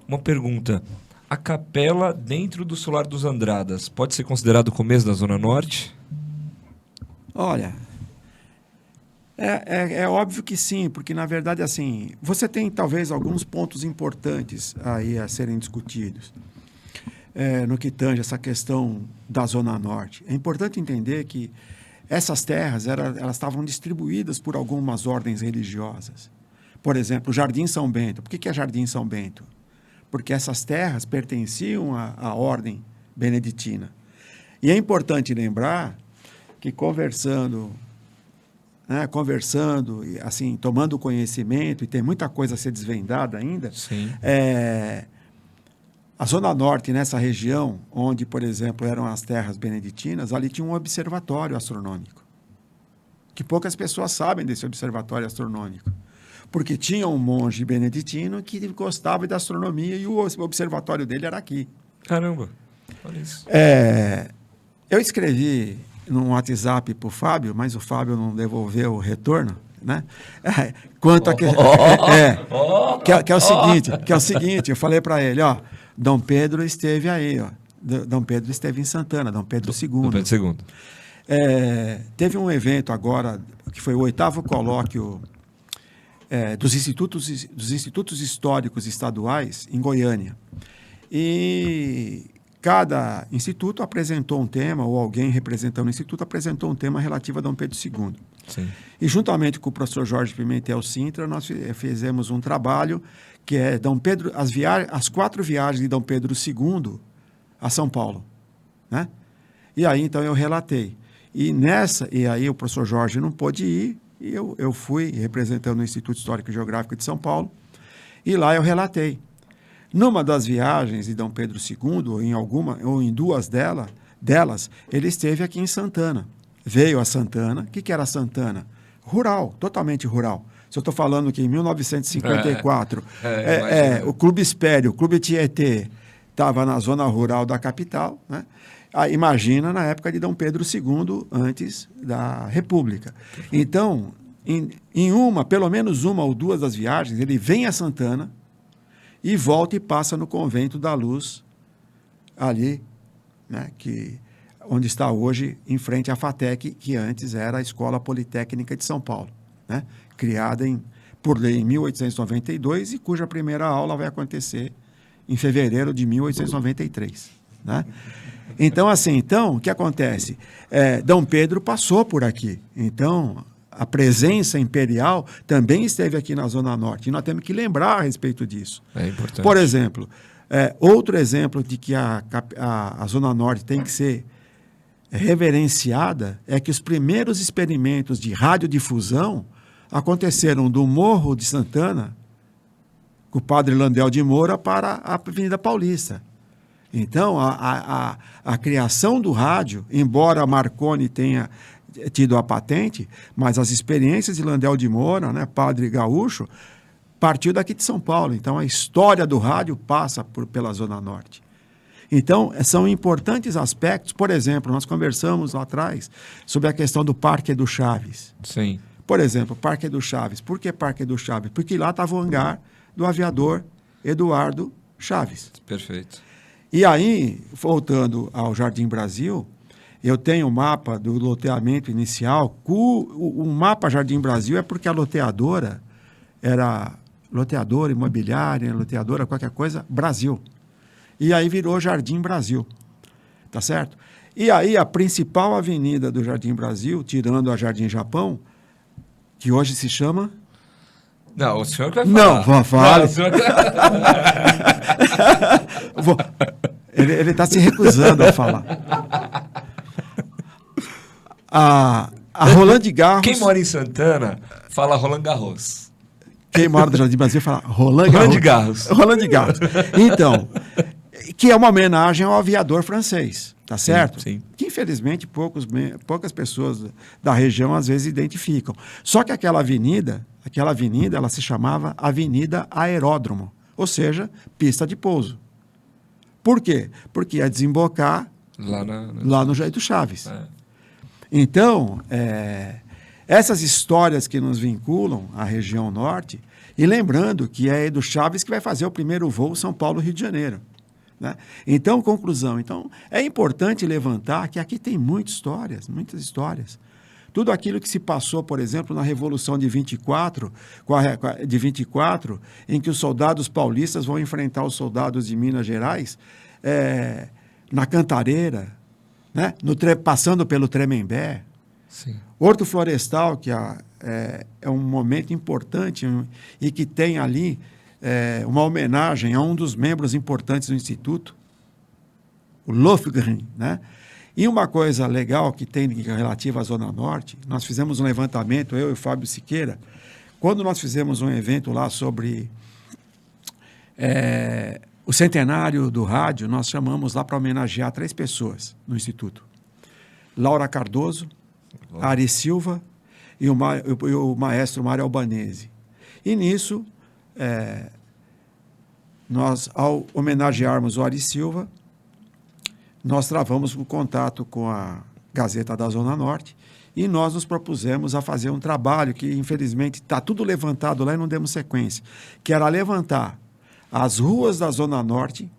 Uma pergunta. A capela dentro do Solar dos Andradas pode ser considerado o começo da Zona Norte? Olha, é óbvio que sim, porque, na verdade, assim, você tem talvez alguns pontos importantes aí a serem discutidos no que tange essa questão da Zona Norte. É importante entender que essas terras elas estavam distribuídas por algumas ordens religiosas. Por exemplo, o Jardim São Bento. Por que é Jardim São Bento? Porque essas terras pertenciam à ordem beneditina. E é importante lembrar que conversando, e assim, tomando conhecimento, e tem muita coisa a ser desvendada ainda, Sim. A Zona Norte, nessa região, onde, por exemplo, eram as terras beneditinas, ali tinha um observatório astronômico, que poucas pessoas sabem desse observatório astronômico, porque tinha um monge beneditino que gostava da astronomia e o observatório dele era aqui. Caramba, olha isso. Eu escrevi num WhatsApp para o Fábio, mas o Fábio não devolveu o retorno, né? Quanto a que é o seguinte, eu falei para ele, ó, Dom Pedro esteve aí, ó. Dom Pedro esteve em Santana, Dom Pedro II. Dom Pedro II. Teve um evento agora, que foi o 8º colóquio dos institutos históricos estaduais em Goiânia. E cada instituto apresentou um tema, ou alguém representando o instituto apresentou um tema relativo a Dom Pedro II. Sim. E juntamente com o professor Jorge Pimentel Sintra, nós fizemos um trabalho que é as 4 viagens de Dom Pedro II a São Paulo, né? E aí, então, eu relatei. E aí o professor Jorge não pôde ir, e eu fui representando o Instituto Histórico e Geográfico de São Paulo, e lá eu relatei. Numa das viagens de Dom Pedro II, ou em 2 delas, ele esteve aqui em Santana. Veio a Santana. O que era Santana? Rural, totalmente rural. Se eu estou falando que em 1954, o Clube Espério, o Clube Tietê, estava na zona rural da capital, né? Imagina na época de Dom Pedro II, antes da República. Então, pelo menos uma ou 2 das viagens, ele vem a Santana e volta e passa no Convento da Luz, ali, né, onde está hoje, em frente à FATEC, que antes era a Escola Politécnica de São Paulo, né, criada por lei em 1892 e cuja primeira aula vai acontecer em fevereiro de 1893. Né? Então, o que acontece? Dom Pedro passou por aqui. Então, a presença imperial também esteve aqui na Zona Norte. E nós temos que lembrar a respeito disso. É importante. Por exemplo, outro exemplo de que a Zona Norte tem que ser reverenciada é que os primeiros experimentos de radiodifusão aconteceram do Morro de Santana, com o padre Landel de Moura, para a Avenida Paulista. Então, a criação do rádio, embora Marconi tenha tido a patente, mas as experiências de Landel de Moura, né, padre gaúcho, partiu daqui de São Paulo. Então, a história do rádio passa pela Zona Norte. Então, são importantes aspectos. Por exemplo, nós conversamos lá atrás sobre a questão do Parque do Chaves. Sim. Por exemplo, Parque do Chaves. Por que Parque do Chaves? Porque lá estava o hangar do aviador Eduardo Chaves. Perfeito. E aí, voltando ao Jardim Brasil, eu tenho um mapa do loteamento inicial. O mapa Jardim Brasil é porque a loteadora era loteadora imobiliária, loteadora qualquer coisa, Brasil. E aí virou Jardim Brasil, tá certo? E aí a principal avenida do Jardim Brasil, tirando a Jardim Japão, que hoje se chama... Não, o senhor que vai falar. Não, fale. Não, o senhor... Ele está se recusando a falar. A Roland Garros... Quem mora em Santana fala Roland Garros. Quem mora no Jardim Brasil fala Roland Garros. Roland Garros. Então, que é uma homenagem ao aviador francês, tá certo? Sim. Que infelizmente poucas pessoas da região às vezes identificam. Só que aquela avenida, ela se chamava Avenida Aeródromo, ou seja, pista de pouso. Por quê? Porque ia desembocar lá no Jair do Chaves. Então, essas histórias que nos vinculam à região norte, e lembrando que é Edu Chaves que vai fazer o primeiro voo São Paulo-Rio de Janeiro. Né? Então, conclusão. Então, é importante levantar que aqui tem muitas histórias. Tudo aquilo que se passou, por exemplo, na Revolução de 24, em que os soldados paulistas vão enfrentar os soldados de Minas Gerais, na Cantareira, né? Passando pelo Tremembé. Sim. Horto Florestal, que é um momento importante e que tem ali uma homenagem a um dos membros importantes do Instituto, o Lofgren, né? E uma coisa legal que tem relativa à Zona Norte, nós fizemos um levantamento, eu e o Fábio Siqueira, quando nós fizemos um evento lá sobre o centenário do rádio, nós chamamos lá para homenagear 3 pessoas no Instituto. Laura Cardoso, Ari Silva e o maestro Mário Albanese. E nisso, nós, ao homenagearmos o Ari Silva, nós travamos o contato com a Gazeta da Zona Norte e nós nos propusemos a fazer um trabalho que, infelizmente, está tudo levantado lá e não demos sequência, que era levantar as ruas da Zona Norte,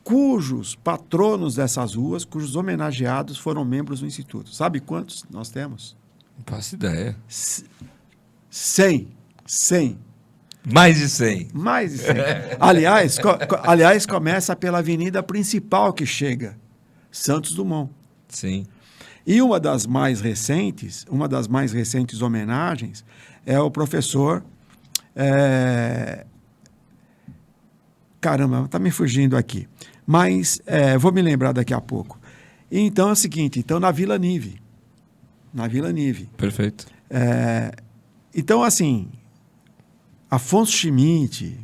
cujos patronos dessas ruas, cujos homenageados foram membros do Instituto. Sabe quantos nós temos? Não faço ideia. 100. Mais de 100. Mais de 100. Aliás, começa pela avenida principal que chega, Santos Dumont. Sim. E uma das mais recentes homenagens é o professor... Caramba, está me fugindo aqui. Mas vou me lembrar daqui a pouco. Então é o seguinte, na Vila Nive. Perfeito. Então, assim, Afonso Schmidt,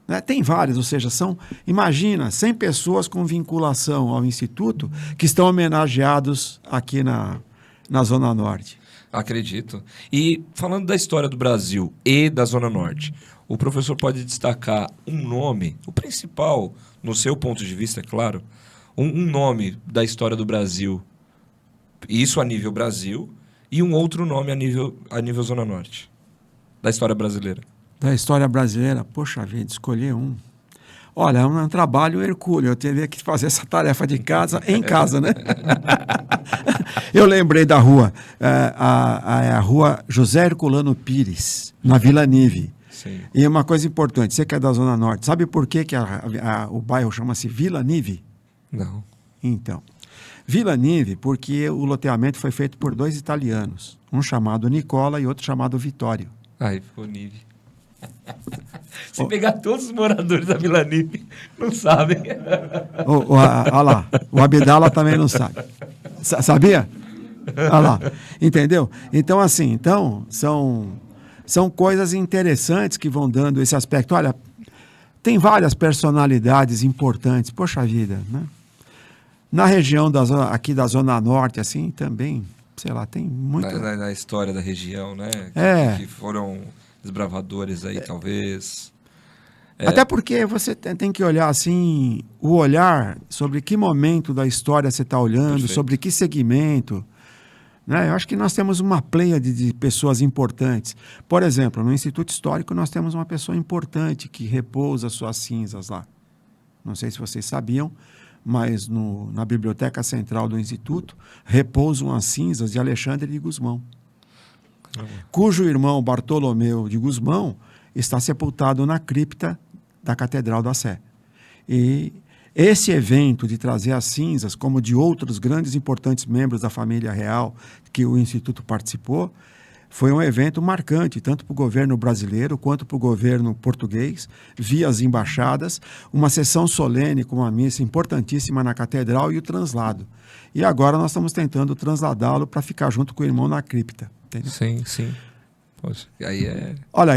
né, tem vários, ou seja, imagina, 100 pessoas com vinculação ao Instituto que estão homenageados aqui na Zona Norte. Acredito. E falando da história do Brasil e da Zona Norte, o professor pode destacar um nome, o principal, no seu ponto de vista, é claro, um nome da história do Brasil, isso a nível Brasil, e um outro nome a nível Zona Norte, da história brasileira. Da história brasileira, poxa vida, escolher um. Olha, é um trabalho hercúleo, eu teria que fazer essa tarefa de casa em casa, né? Eu lembrei da rua, a rua José Herculano Pires, na Vila Nive. Sim. E uma coisa importante, você que é da Zona Norte, sabe por que o bairro chama-se Vila Nive? Não. Então, Vila Nive, porque o loteamento foi feito por 2 italianos, um chamado Nicola e outro chamado Vittorio. Aí ficou Nive. Se pegar todos os moradores da Vila Nive, não sabem. Olha lá, o Abdala também não sabe. Sabia? Olha lá, entendeu? Então, assim, são coisas interessantes que vão dando esse aspecto. Olha, tem várias personalidades importantes, poxa vida, né? Na região aqui da Zona Norte, assim, também, sei lá, tem muito... Na história da região, né? Que foram desbravadores aí, talvez. Até porque você tem que olhar, assim, o olhar sobre que momento da história você está olhando, perfeito, sobre que segmento, né? Eu acho que nós temos uma pleiade de pessoas importantes. Por exemplo, no Instituto Histórico nós temos uma pessoa importante que repousa suas cinzas lá. Não sei se vocês sabiam, mas na Biblioteca Central do Instituto repousam as cinzas de Alexandre de Gusmão, cujo irmão Bartolomeu de Gusmão está sepultado na cripta da Catedral da Sé. E esse evento de trazer as cinzas, como de outros grandes e importantes membros da família real que o Instituto participou, foi um evento marcante, tanto para o governo brasileiro quanto para o governo português, via as embaixadas, uma sessão solene com uma missa importantíssima na catedral e o translado. E agora nós estamos tentando transladá-lo para ficar junto com o irmão na cripta. Entendeu? Sim, sim. Poxa, aí é... Olha,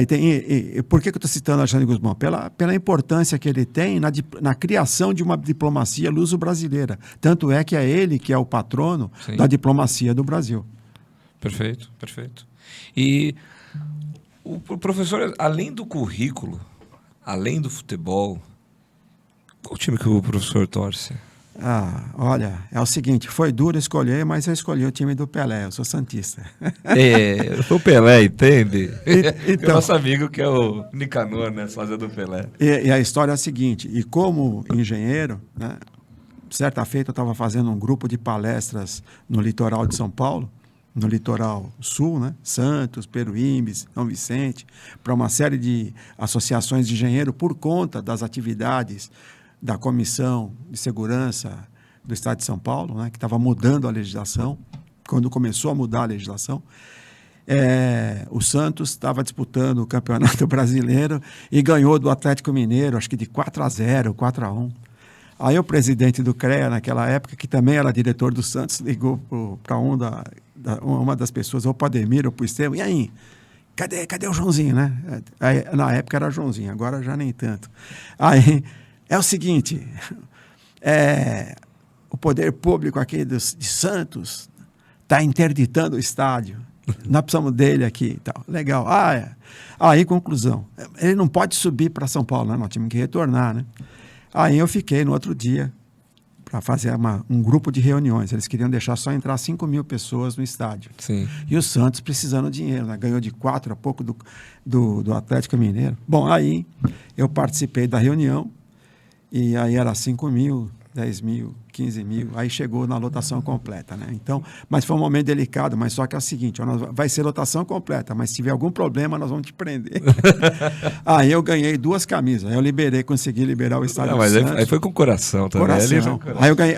por que eu estou citando Alexandre de Gusmão? Pela importância que ele tem na criação de uma diplomacia luso-brasileira. Tanto é que é ele que é o patrono, sim, da diplomacia do Brasil. Perfeito, perfeito. E o professor, além do currículo, além do futebol, qual time que o professor torce? Olha, é o seguinte, foi duro escolher, mas eu escolhi o time do Pelé, eu sou santista. O Pelé, entende? Então, o nosso amigo que é o Nicanor, né, sósia do Pelé. E a história é a seguinte, e como engenheiro, né, certa feita eu estava fazendo um grupo de palestras no litoral de São Paulo, no litoral sul, né? Santos, Peruíbe, São Vicente, para uma série de associações de engenheiro por conta das atividades da Comissão de Segurança do Estado de São Paulo, né? Que estava mudando a legislação, quando começou a mudar a legislação. o Santos estava disputando o Campeonato Brasileiro e ganhou do Atlético Mineiro, acho que de 4-0, 4-1. Aí o presidente do CREA, naquela época, que também era diretor do Santos, ligou para uma das pessoas, ou para o Ademir ou para o Estevam, e aí, cadê o Joãozinho, né? Aí, na época era Joãozinho, agora já nem tanto. Aí, é o seguinte, o poder público aqui de Santos está interditando o estádio, nós precisamos dele aqui e tal. Legal. Aí, conclusão, ele não pode subir para São Paulo, né? Nós tínhamos que retornar, né? Aí eu fiquei no outro dia para fazer um grupo de reuniões. Eles queriam deixar só entrar 5.000 pessoas no estádio. Sim. E o Santos precisando de dinheiro, né? Ganhou de 4 a pouco do Atlético Mineiro. Bom, aí eu participei da reunião e aí era 5.000, 10.000, 15.000, aí chegou na lotação completa, né? Então, mas foi um momento delicado, mas só que é o seguinte, vai ser lotação completa, mas se tiver algum problema, nós vamos te prender. Aí eu ganhei 2 camisas, aí eu consegui liberar o estádio do Santos. Aí foi com o coração também. Coração.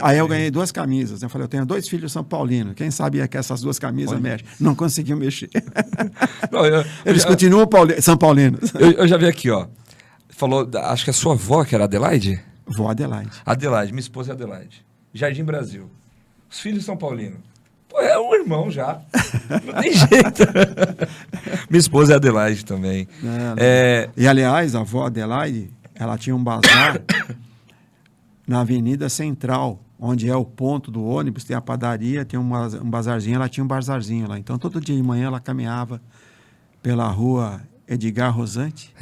Aí eu ganhei 2 camisas, eu falei, eu tenho 2 filhos são paulinos, quem sabia que essas 2 camisas mexem? Não conseguiu mexer. Não, eles continuam são paulinos. Eu já vi aqui, ó, falou, acho que a sua avó, que era Adelaide? Vó Adelaide. Adelaide, minha esposa é Adelaide. Jardim Brasil. Os filhos são paulinos. Pô, é um irmão já. Não tem jeito. Minha esposa é Adelaide também. E, aliás, a avó Adelaide, ela tinha um bazar na Avenida Central, onde é o ponto do ônibus, tem a padaria, tem um bazarzinho, ela tinha um bazarzinho lá. Então, todo dia de manhã ela caminhava pela rua Edgar Rosante.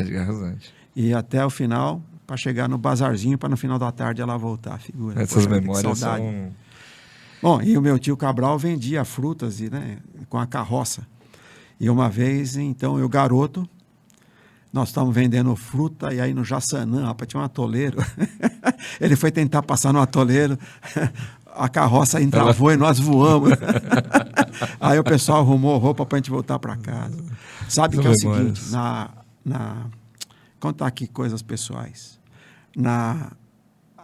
E até o final, para chegar no bazarzinho, para no final da tarde ela voltar. Figura. Essas memórias são... Bom, e o meu tio Cabral vendia frutas com a carroça. E uma vez, então, eu garoto, nós estávamos vendendo fruta, e aí no Jaçanã, rapaz, tinha um atoleiro. Ele foi tentar passar no atoleiro, a carroça entravou e nós voamos. Aí o pessoal arrumou roupa para a gente voltar para casa. Sabe que é o seguinte, contar aqui coisas pessoais. Na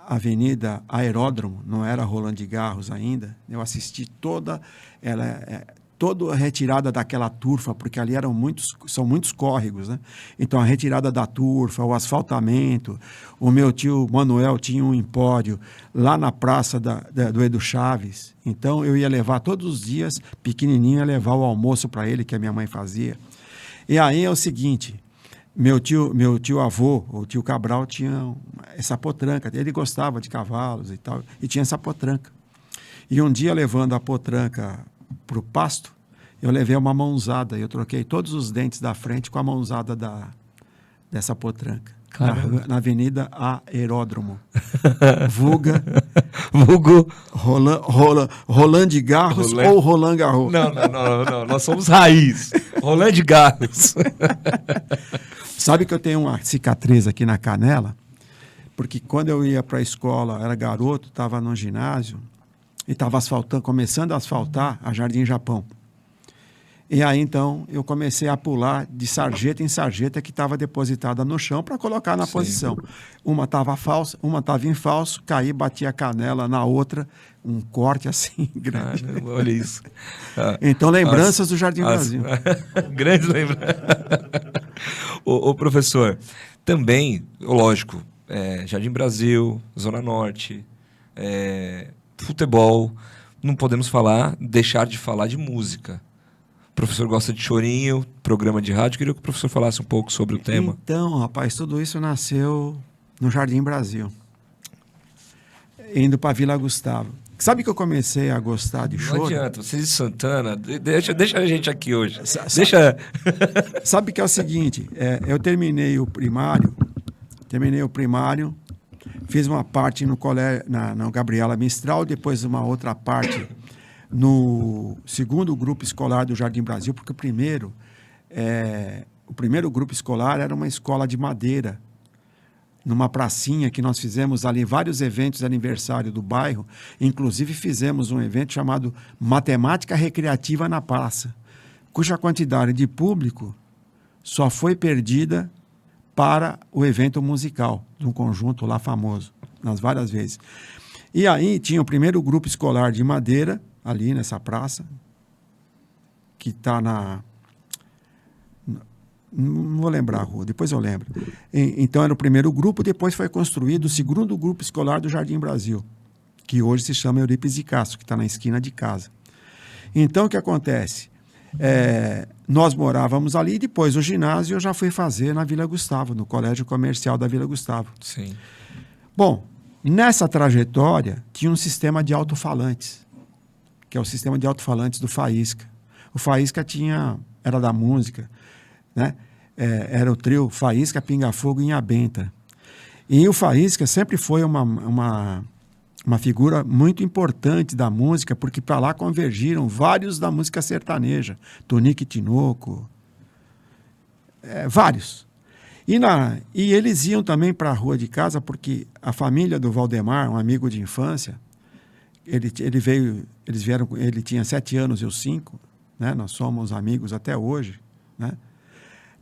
Avenida Aeródromo, não era Roland de Garros ainda, eu assisti toda a retirada daquela turfa, porque ali são muitos córregos, né? Então a retirada da turfa, o asfaltamento, o meu tio Manuel tinha um empório lá na praça do Edu Chaves, então eu ia levar todos os dias, pequenininho, ia levar o almoço para ele, que a minha mãe fazia. E aí é o seguinte, meu tio avô, o tio Cabral, tinha essa potranca. Ele gostava de cavalos e tal, e tinha essa potranca. E um dia, levando a potranca para o pasto, eu levei uma mãozada. Eu troquei todos os dentes da frente com a mãozada dessa potranca. Na Avenida Aeródromo. Vulgo Roland de Garros ou Roland Garros. Não. Nós somos raiz. Roland de Garros. Sabe que eu tenho uma cicatriz aqui na canela? Porque quando eu ia para a escola, era garoto, estava no ginásio, e estava começando a asfaltar a Jardim Japão. E aí, então, eu comecei a pular de sarjeta em sarjeta que estava depositada no chão para colocar na posição. Uma estava falsa, uma estava em falso, caí, bati a canela na outra, um corte assim grande. Olha isso. Então, lembranças do Jardim Brasil. Grande lembrança. O professor, também, lógico, Jardim Brasil, Zona Norte, futebol, não podemos deixar de falar de música. O professor gosta de chorinho, programa de rádio. Queria que o professor falasse um pouco sobre o tema. Então, rapaz, tudo isso nasceu no Jardim Brasil, indo para Vila Gustavo. Sabe que eu comecei a gostar de choro? Não adianta, vocês de Santana, deixa a gente aqui hoje. Sabe que é o seguinte, eu terminei o primário, fiz uma parte no colégio, na Gabriela Mistral, depois uma outra parte no segundo grupo escolar do Jardim Brasil, porque o primeiro grupo escolar era uma escola de madeira, numa pracinha que nós fizemos ali vários eventos de aniversário do bairro, inclusive fizemos um evento chamado Matemática Recreativa na Praça, cuja quantidade de público só foi perdida para o evento musical, de um conjunto lá famoso, nas várias vezes. E aí tinha o primeiro grupo escolar de madeira, ali nessa praça, que está Não vou lembrar a rua, depois eu lembro. Então era o primeiro grupo, depois foi construído o segundo grupo escolar do Jardim Brasil, que hoje se chama Eurípides de Castro, que está na esquina de casa. Então, o que acontece? Nós morávamos ali, depois o ginásio eu já fui fazer na Vila Gustavo, no Colégio Comercial da Vila Gustavo. Sim. Bom, nessa trajetória tinha um sistema de alto-falantes, que é o sistema de alto-falantes do Faísca. O Faísca era da música, né? Era o trio Faísca, Pinga Fogo e Inha Benta. E o Faísca sempre foi uma figura muito importante da música, porque para lá convergiram vários da música sertaneja, Tonico e Tinoco, vários. E eles iam também para a rua de casa, porque a família do Valdemar, um amigo de infância, ele tinha 7 anos, eu 5, né? Nós somos amigos até hoje, né?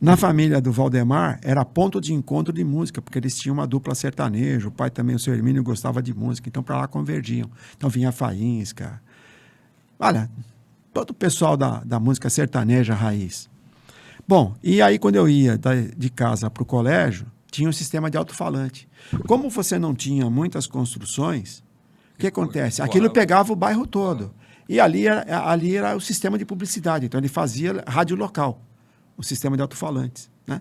Na família do Valdemar, era ponto de encontro de música, porque eles tinham uma dupla sertaneja, o pai também, o seu Hermínio, gostava de música, então para lá convergiam. Então vinha a Faísca, olha, todo o pessoal da música sertaneja raiz. Bom, e aí quando eu ia de casa para o colégio, tinha um sistema de alto-falante. Como você não tinha muitas construções, o que acontece? Aquilo pegava o bairro todo. E ali era o sistema de publicidade, então ele fazia rádio local, o sistema de alto-falantes, né?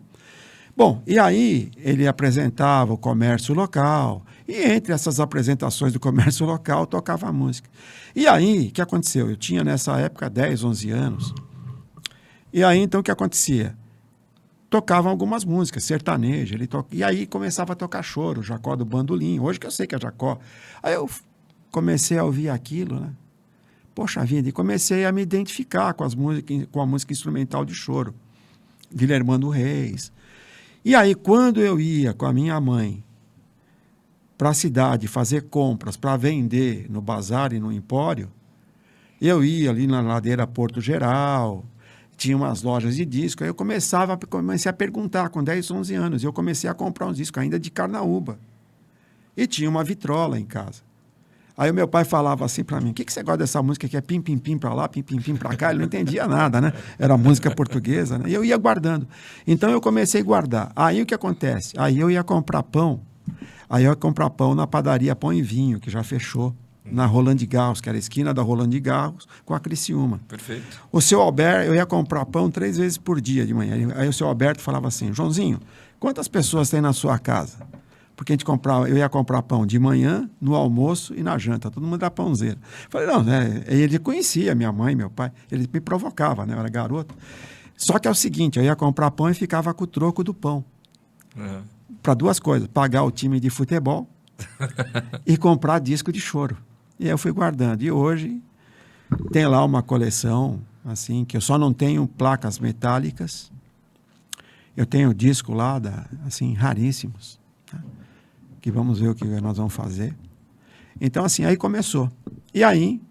Bom, e aí ele apresentava o comércio local, e entre essas apresentações do comércio local tocava a música. E aí, o que aconteceu? Eu tinha nessa época 10, 11 anos, e aí então o que acontecia? Tocavam algumas músicas, sertaneja, e aí começava a tocar choro, Jacó do Bandolim, hoje que eu sei que é Jacó. Aí eu comecei a ouvir aquilo, né? Poxa vida, e comecei a me identificar com a música instrumental de choro. Guilhermando Reis. E aí, quando eu ia com a minha mãe para a cidade fazer compras para vender no bazar e no empório, eu ia ali na ladeira Porto Geral, tinha umas lojas de disco, aí eu comecei a perguntar com 10, 11 anos, eu comecei a comprar uns discos ainda de Carnaúba. E tinha uma vitrola em casa. Aí o meu pai falava assim para mim, o que você gosta dessa música que é pim, pim, pim para lá, pim, pim, pim para cá? Ele não entendia nada, né? Era música portuguesa, né? E eu ia guardando. Então eu comecei a guardar. Aí o que acontece? Aí eu ia comprar pão. Aí eu ia comprar pão na padaria Pão e Vinho, que já fechou, na Roland de Garros, que era a esquina da Roland de Garros com a Criciúma. Perfeito. O seu Alberto, eu ia comprar pão 3 vezes por dia de manhã. Aí o seu Alberto falava assim, Joãozinho, quantas pessoas tem na sua casa? Porque eu ia comprar pão de manhã, no almoço e na janta. Todo mundo era pãozeiro. Falei, não, né? Ele conhecia minha mãe, meu pai. Ele me provocava, né? Eu era garoto. Só que é o seguinte, eu ia comprar pão e ficava com o troco do pão. Uhum. Para 2 coisas. Pagar o time de futebol e comprar disco de choro. E aí eu fui guardando. E hoje tem lá uma coleção, assim, que eu só não tenho placas metálicas. Eu tenho disco lá, assim, raríssimos. Que vamos ver o que nós vamos fazer. Então, assim, aí começou. E aí,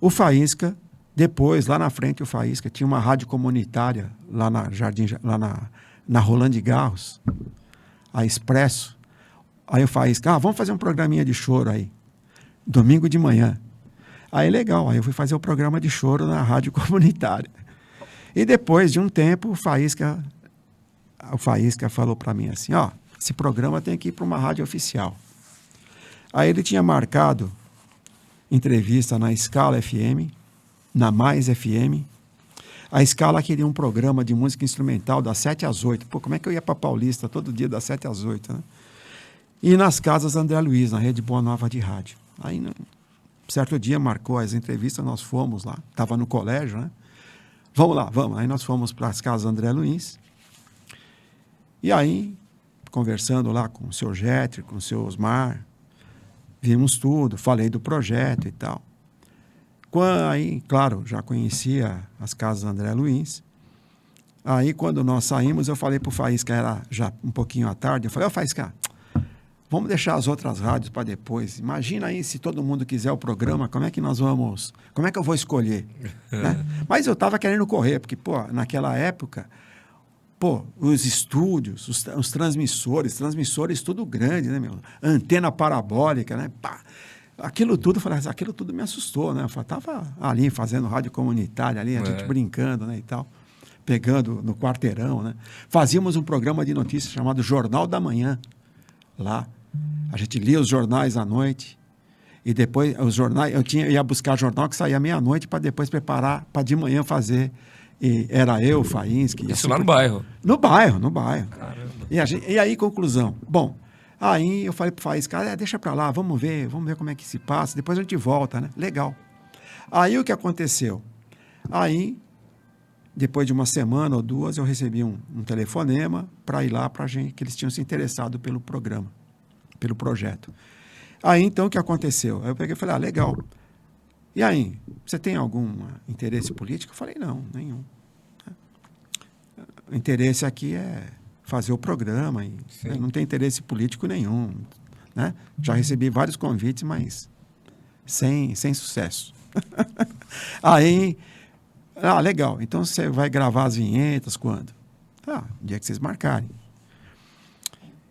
o Faísca, depois, lá na frente, o Faísca tinha uma rádio comunitária lá na na Roland de Garros, a Expresso. Aí o Faísca, vamos fazer um programinha de choro aí, domingo de manhã. Aí legal, aí eu fui fazer o programa de choro na rádio comunitária. E depois de um tempo, o Faísca falou para mim assim, esse programa tem que ir para uma rádio oficial. Aí ele tinha marcado entrevista na Scala FM, na Mais FM. A Scala queria um programa de música instrumental das 7 às 8. Pô, como é que eu ia para Paulista todo dia das 7 às 8, né? E nas casas André Luiz, na Rede Boa Nova de Rádio. Aí, certo dia, marcou as entrevistas, nós fomos lá. Estava no colégio, né? Vamos lá, vamos. Aí nós fomos para as casas André Luiz. E aí, conversando lá com o seu Getri, com o seu Osmar, vimos tudo, falei do projeto e tal. Aí, claro, já conhecia as casas André Luiz. Aí, quando nós saímos, eu falei para o Faísca, era já um pouquinho à tarde, eu falei, Faísca, vamos deixar as outras rádios para depois. Imagina aí, se todo mundo quiser o programa, como é que eu vou escolher? Né? Mas eu estava querendo correr, porque, naquela época, os estúdios, os transmissores tudo grande, né, meu? Antena parabólica, né? Pá. Aquilo tudo me assustou, né? Eu estava ali fazendo rádio comunitária, ali, a gente brincando, né, e tal. pegando no quarteirão, né? Fazíamos um programa de notícias chamado Jornal da Manhã, lá. A gente lia os jornais à noite e depois os jornais, ia buscar jornal que saía meia-noite para depois preparar para de manhã fazer. E era eu, Faínsky. Isso lá no bairro? No bairro. Caramba. E aí, conclusão. Bom, aí eu falei para o Faínsky, deixa para lá, vamos ver como é que se passa, depois a gente volta, né? Legal. Aí o que aconteceu? Aí, depois de uma semana ou duas, eu recebi um telefonema para ir lá para a gente, que eles tinham se interessado pelo programa, pelo projeto. Aí, então, o que aconteceu? Aí eu peguei e falei, legal. E aí, você tem algum interesse político? Eu falei, não, nenhum. O interesse aqui é fazer o programa, e não tem interesse político nenhum. Né? Já recebi vários convites, mas sem sucesso. Aí, legal, então você vai gravar as vinhetas quando? No dia que vocês marcarem.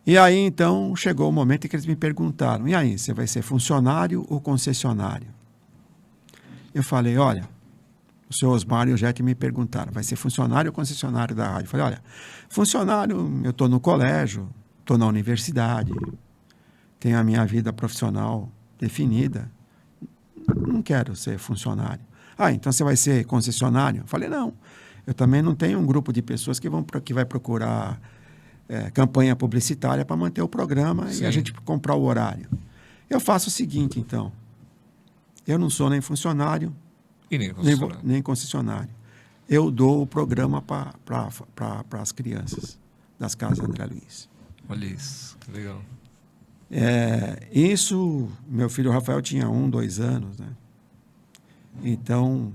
E aí, então, chegou o momento em que eles me perguntaram, e aí, você vai ser funcionário ou concessionário? Eu falei, olha, o senhor Osmar e o Jete me perguntaram, vai ser funcionário ou concessionário da rádio? Eu falei, olha, funcionário, eu estou no colégio, estou na universidade, tenho a minha vida profissional definida, não quero ser funcionário. Então você vai ser concessionário? Eu falei, não, eu também não tenho um grupo de pessoas que vai procurar campanha publicitária para manter o programa e a gente comprar o horário. Eu faço o seguinte, então, eu não sou nem funcionário, e nem concessionário. Eu dou o programa para as crianças das casas André Luiz. Olha isso, que legal. Isso, meu filho Rafael tinha 2 anos, né? Então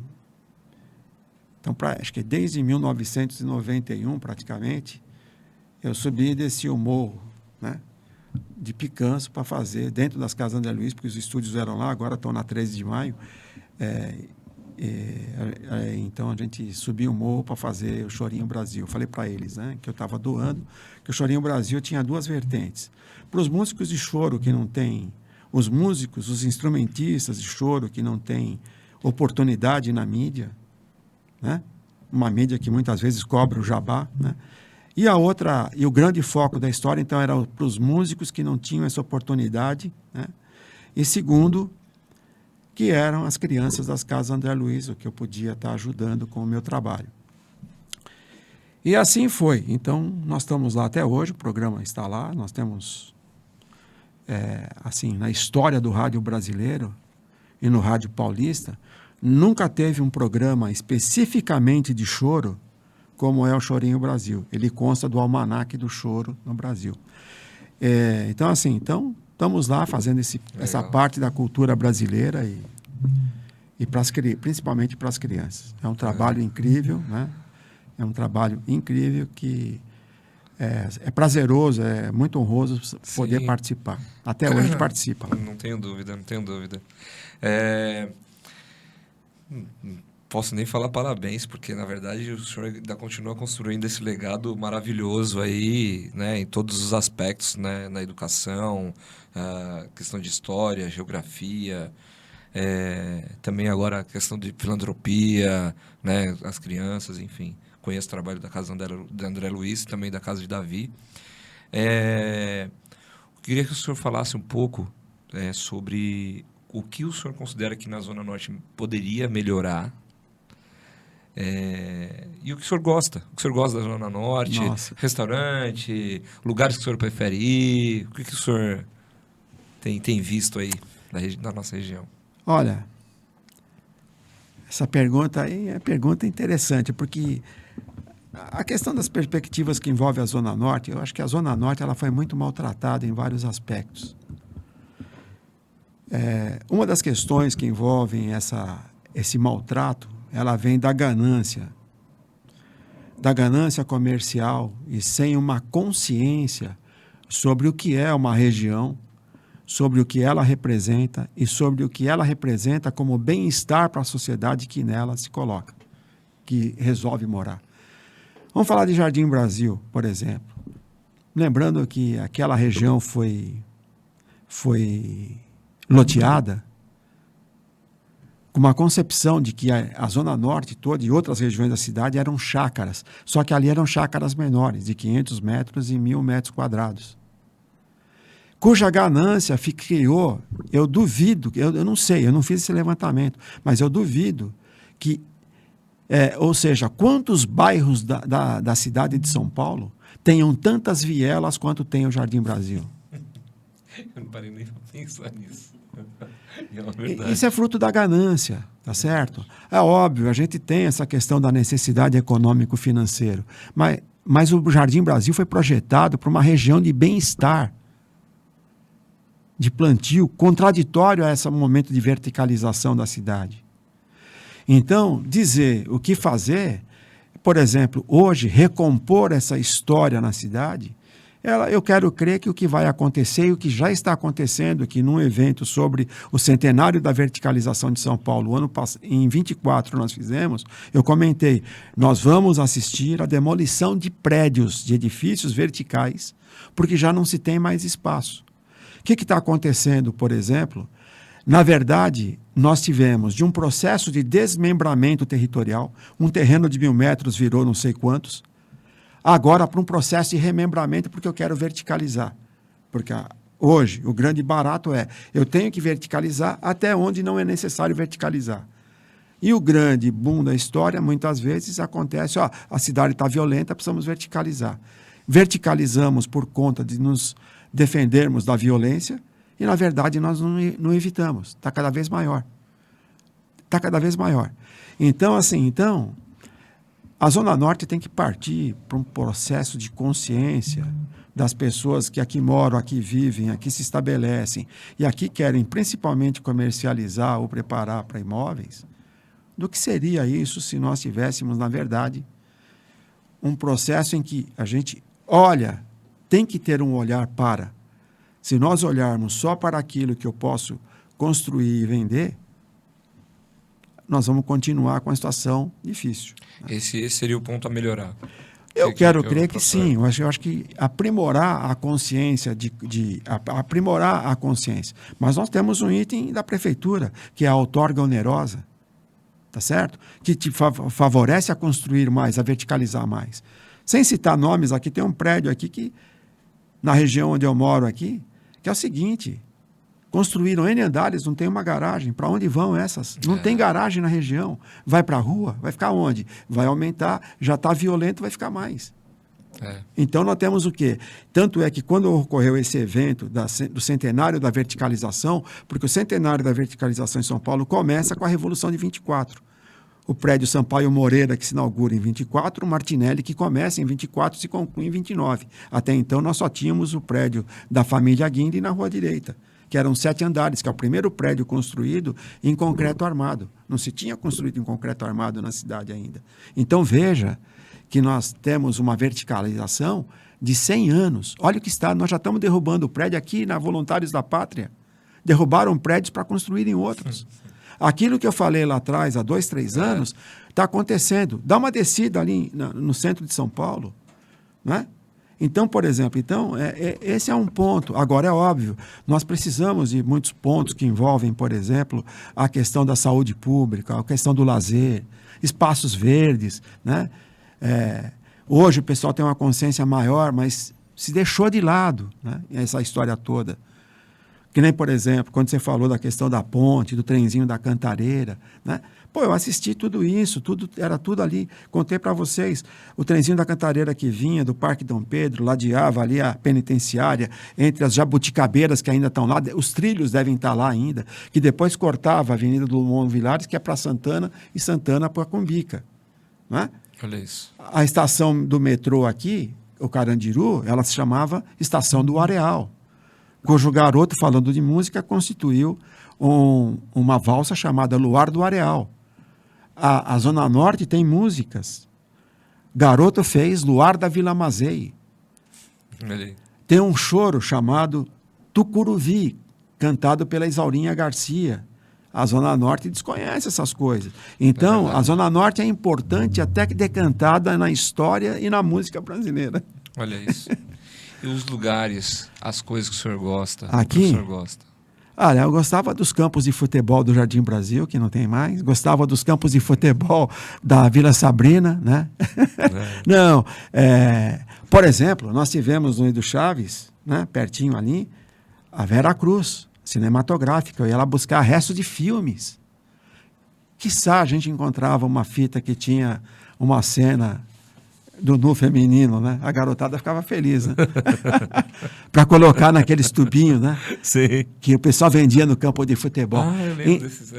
acho que desde 1991, praticamente, eu subi e desci o morro, né? De Picanço para fazer, dentro das casas André Luiz, porque os estúdios eram lá, agora estão na 13 de maio. Então a gente subiu o morro para fazer o Chorinho Brasil. Eu falei para eles, né, que eu estava doando, que o Chorinho Brasil tinha 2 vertentes. Para os músicos de choro que não têm, os músicos, os instrumentistas de choro que não têm oportunidade na mídia, né? Uma mídia que muitas vezes cobra o jabá, né? E o grande foco da história, então, era para os músicos que não tinham essa oportunidade, né? E segundo, que eram as crianças das casas André Luiz, o que eu podia estar ajudando com o meu trabalho. E assim foi. Então, nós estamos lá até hoje, o programa está lá, nós temos, assim, na história do rádio brasileiro e no rádio paulista, nunca teve um programa especificamente de choro como é o Chorinho Brasil. Ele consta do almanaque do choro no Brasil. Então, assim, estamos lá fazendo essa parte da cultura brasileira e principalmente para as crianças. É um trabalho incrível, né? É um trabalho incrível que é prazeroso, é muito honroso poder participar. Até hoje a gente participa. Não tenho dúvida. Posso nem falar parabéns, porque, na verdade, o senhor ainda continua construindo esse legado maravilhoso aí, né, em todos os aspectos, né, na educação, questão de história, geografia, também agora a questão de filantropia, né, as crianças, enfim. Conheço o trabalho da Casa de André Luiz, também da Casa de Davi. Queria que o senhor falasse um pouco sobre o que o senhor considera que na Zona Norte poderia melhorar. E o que o senhor gosta? O que o senhor gosta da Zona Norte? Nossa. Restaurante, lugares que o senhor prefere ir? O que o senhor tem visto aí na nossa região? Olha, essa pergunta aí é pergunta interessante, porque a questão das perspectivas que envolve a Zona Norte, eu acho que a Zona Norte ela foi muito maltratada em vários aspectos. Uma das questões que envolvem esse maltrato, ela vem da ganância comercial e sem uma consciência sobre o que é uma região, sobre o que ela representa e sobre o que ela representa como bem-estar para a sociedade que nela se coloca, que resolve morar. Vamos falar de Jardim Brasil, por exemplo. Lembrando que aquela região foi loteada com uma concepção de que a Zona Norte toda e outras regiões da cidade eram chácaras, só que ali eram chácaras menores, de 500 metros e 1.000 metros quadrados, cuja ganância criou, eu duvido, eu não sei, eu não fiz esse levantamento, mas eu duvido que, ou seja, quantos bairros da cidade de São Paulo tenham tantas vielas quanto tem o Jardim Brasil. Eu não parei nem para pensar nisso. É isso é fruto da ganância, tá certo? É óbvio, a gente tem essa questão da necessidade econômico-financeira, mas o Jardim Brasil foi projetado para uma região de bem-estar, de plantio, contraditório a esse momento de verticalização da cidade. Então, dizer o que fazer, por exemplo, hoje, recompor essa história na cidade, eu quero crer que o que vai acontecer e o que já está acontecendo, que num evento sobre o centenário da verticalização de São Paulo, em 24 nós fizemos, eu comentei, nós vamos assistir à demolição de prédios, de edifícios verticais, porque já não se tem mais espaço. O que está acontecendo, por exemplo? Na verdade, nós tivemos de um processo de desmembramento territorial, um terreno de 1.000 metros virou não sei quantos, agora para um processo de remembramento, porque eu quero verticalizar. Porque hoje o grande barato eu tenho que verticalizar até onde não é necessário verticalizar. E o grande boom da história, muitas vezes, acontece, a cidade está violenta, precisamos verticalizar. Verticalizamos por conta de nos defendermos da violência e, na verdade, nós não evitamos. Está cada vez maior. Está cada vez maior. Então, a Zona Norte tem que partir para um processo de consciência das pessoas que aqui moram, aqui vivem, aqui se estabelecem e aqui querem principalmente comercializar ou preparar para imóveis, do que seria isso se nós tivéssemos, na verdade, um processo em que a gente olha, tem que ter um olhar para. Se nós olharmos só para aquilo que eu posso construir e vender, nós vamos continuar com a situação difícil. Esse seria o ponto a melhorar. Eu quero crer que sim. Eu acho que aprimorar a consciência, aprimorar a consciência. Mas nós temos um item da prefeitura, que é a outorga onerosa, tá certo? Que te favorece a construir mais, a verticalizar mais. Sem citar nomes, aqui tem um prédio aqui que, na região onde eu moro aqui, que é o seguinte: construíram N andares, não tem uma garagem. Para onde vão essas? Não tem garagem na região. Vai para a rua? Vai ficar onde? Vai aumentar. Já está violento, vai ficar mais. Então, nós temos o quê? Tanto é que quando ocorreu esse evento do centenário da verticalização, porque o centenário da verticalização em São Paulo começa com a Revolução de 24. O prédio Sampaio Moreira, que se inaugura em 24, o Martinelli, que começa em 24 e se conclui em 29. Até então, nós só tínhamos o prédio da família Guindy na Rua Direita, que eram 7 andares, que é o primeiro prédio construído em concreto armado. Não se tinha construído em concreto armado na cidade ainda. Então, veja que nós temos uma verticalização de 100 anos. Olha o que está, nós já estamos derrubando o prédio aqui na Voluntários da Pátria. Derrubaram prédios para construírem outros. Aquilo que eu falei lá atrás, há 2, 3 anos, está acontecendo. Dá uma descida ali no centro de São Paulo, né? Então, por exemplo, esse é um ponto. Agora, é óbvio, nós precisamos de muitos pontos que envolvem, por exemplo, a questão da saúde pública, a questão do lazer, espaços verdes, né? Hoje o pessoal tem uma consciência maior, mas se deixou de lado, né, essa história toda. Que nem, por exemplo, quando você falou da questão da ponte, do trenzinho da Cantareira, né? Pô, eu assisti tudo isso, era tudo ali. Contei para vocês, o trenzinho da Cantareira que vinha do Parque Dom Pedro, ladeava ali a penitenciária, entre as jabuticabeiras que ainda estão lá, os trilhos devem estar lá ainda, que depois cortava a Avenida do Drummond Vilares, que é para Santana, e Santana para Cumbica, né? Olha isso. A estação do metrô aqui, o Carandiru, ela se chamava Estação do Areal, cujo garoto, falando de música, constituiu uma valsa chamada Luar do Areal. A Zona Norte tem músicas. Garoto fez Luar da Vila Mazei. Tem um choro chamado Tucuruvi, cantado pela Isaurinha Garcia. A Zona Norte desconhece essas coisas. Então, a Zona Norte é importante até que decantada na história e na música brasileira. Olha isso. E os lugares, as coisas que o senhor gosta? Aqui? Que o senhor gosta? Olha, eu gostava dos campos de futebol do Jardim Brasil, que não tem mais. Gostava dos campos de futebol da Vila Sabrina, né? Não, por exemplo, nós tivemos no Edu Chaves, né, pertinho ali, a Vera Cruz, cinematográfica. Eu ia lá buscar restos de filmes. Quiçá a gente encontrava uma fita que tinha uma cena do nu feminino, né? A garotada ficava feliz, né? Para colocar naqueles tubinhos, né? Sim. Que o pessoal vendia no campo de futebol. Eu lembro desses.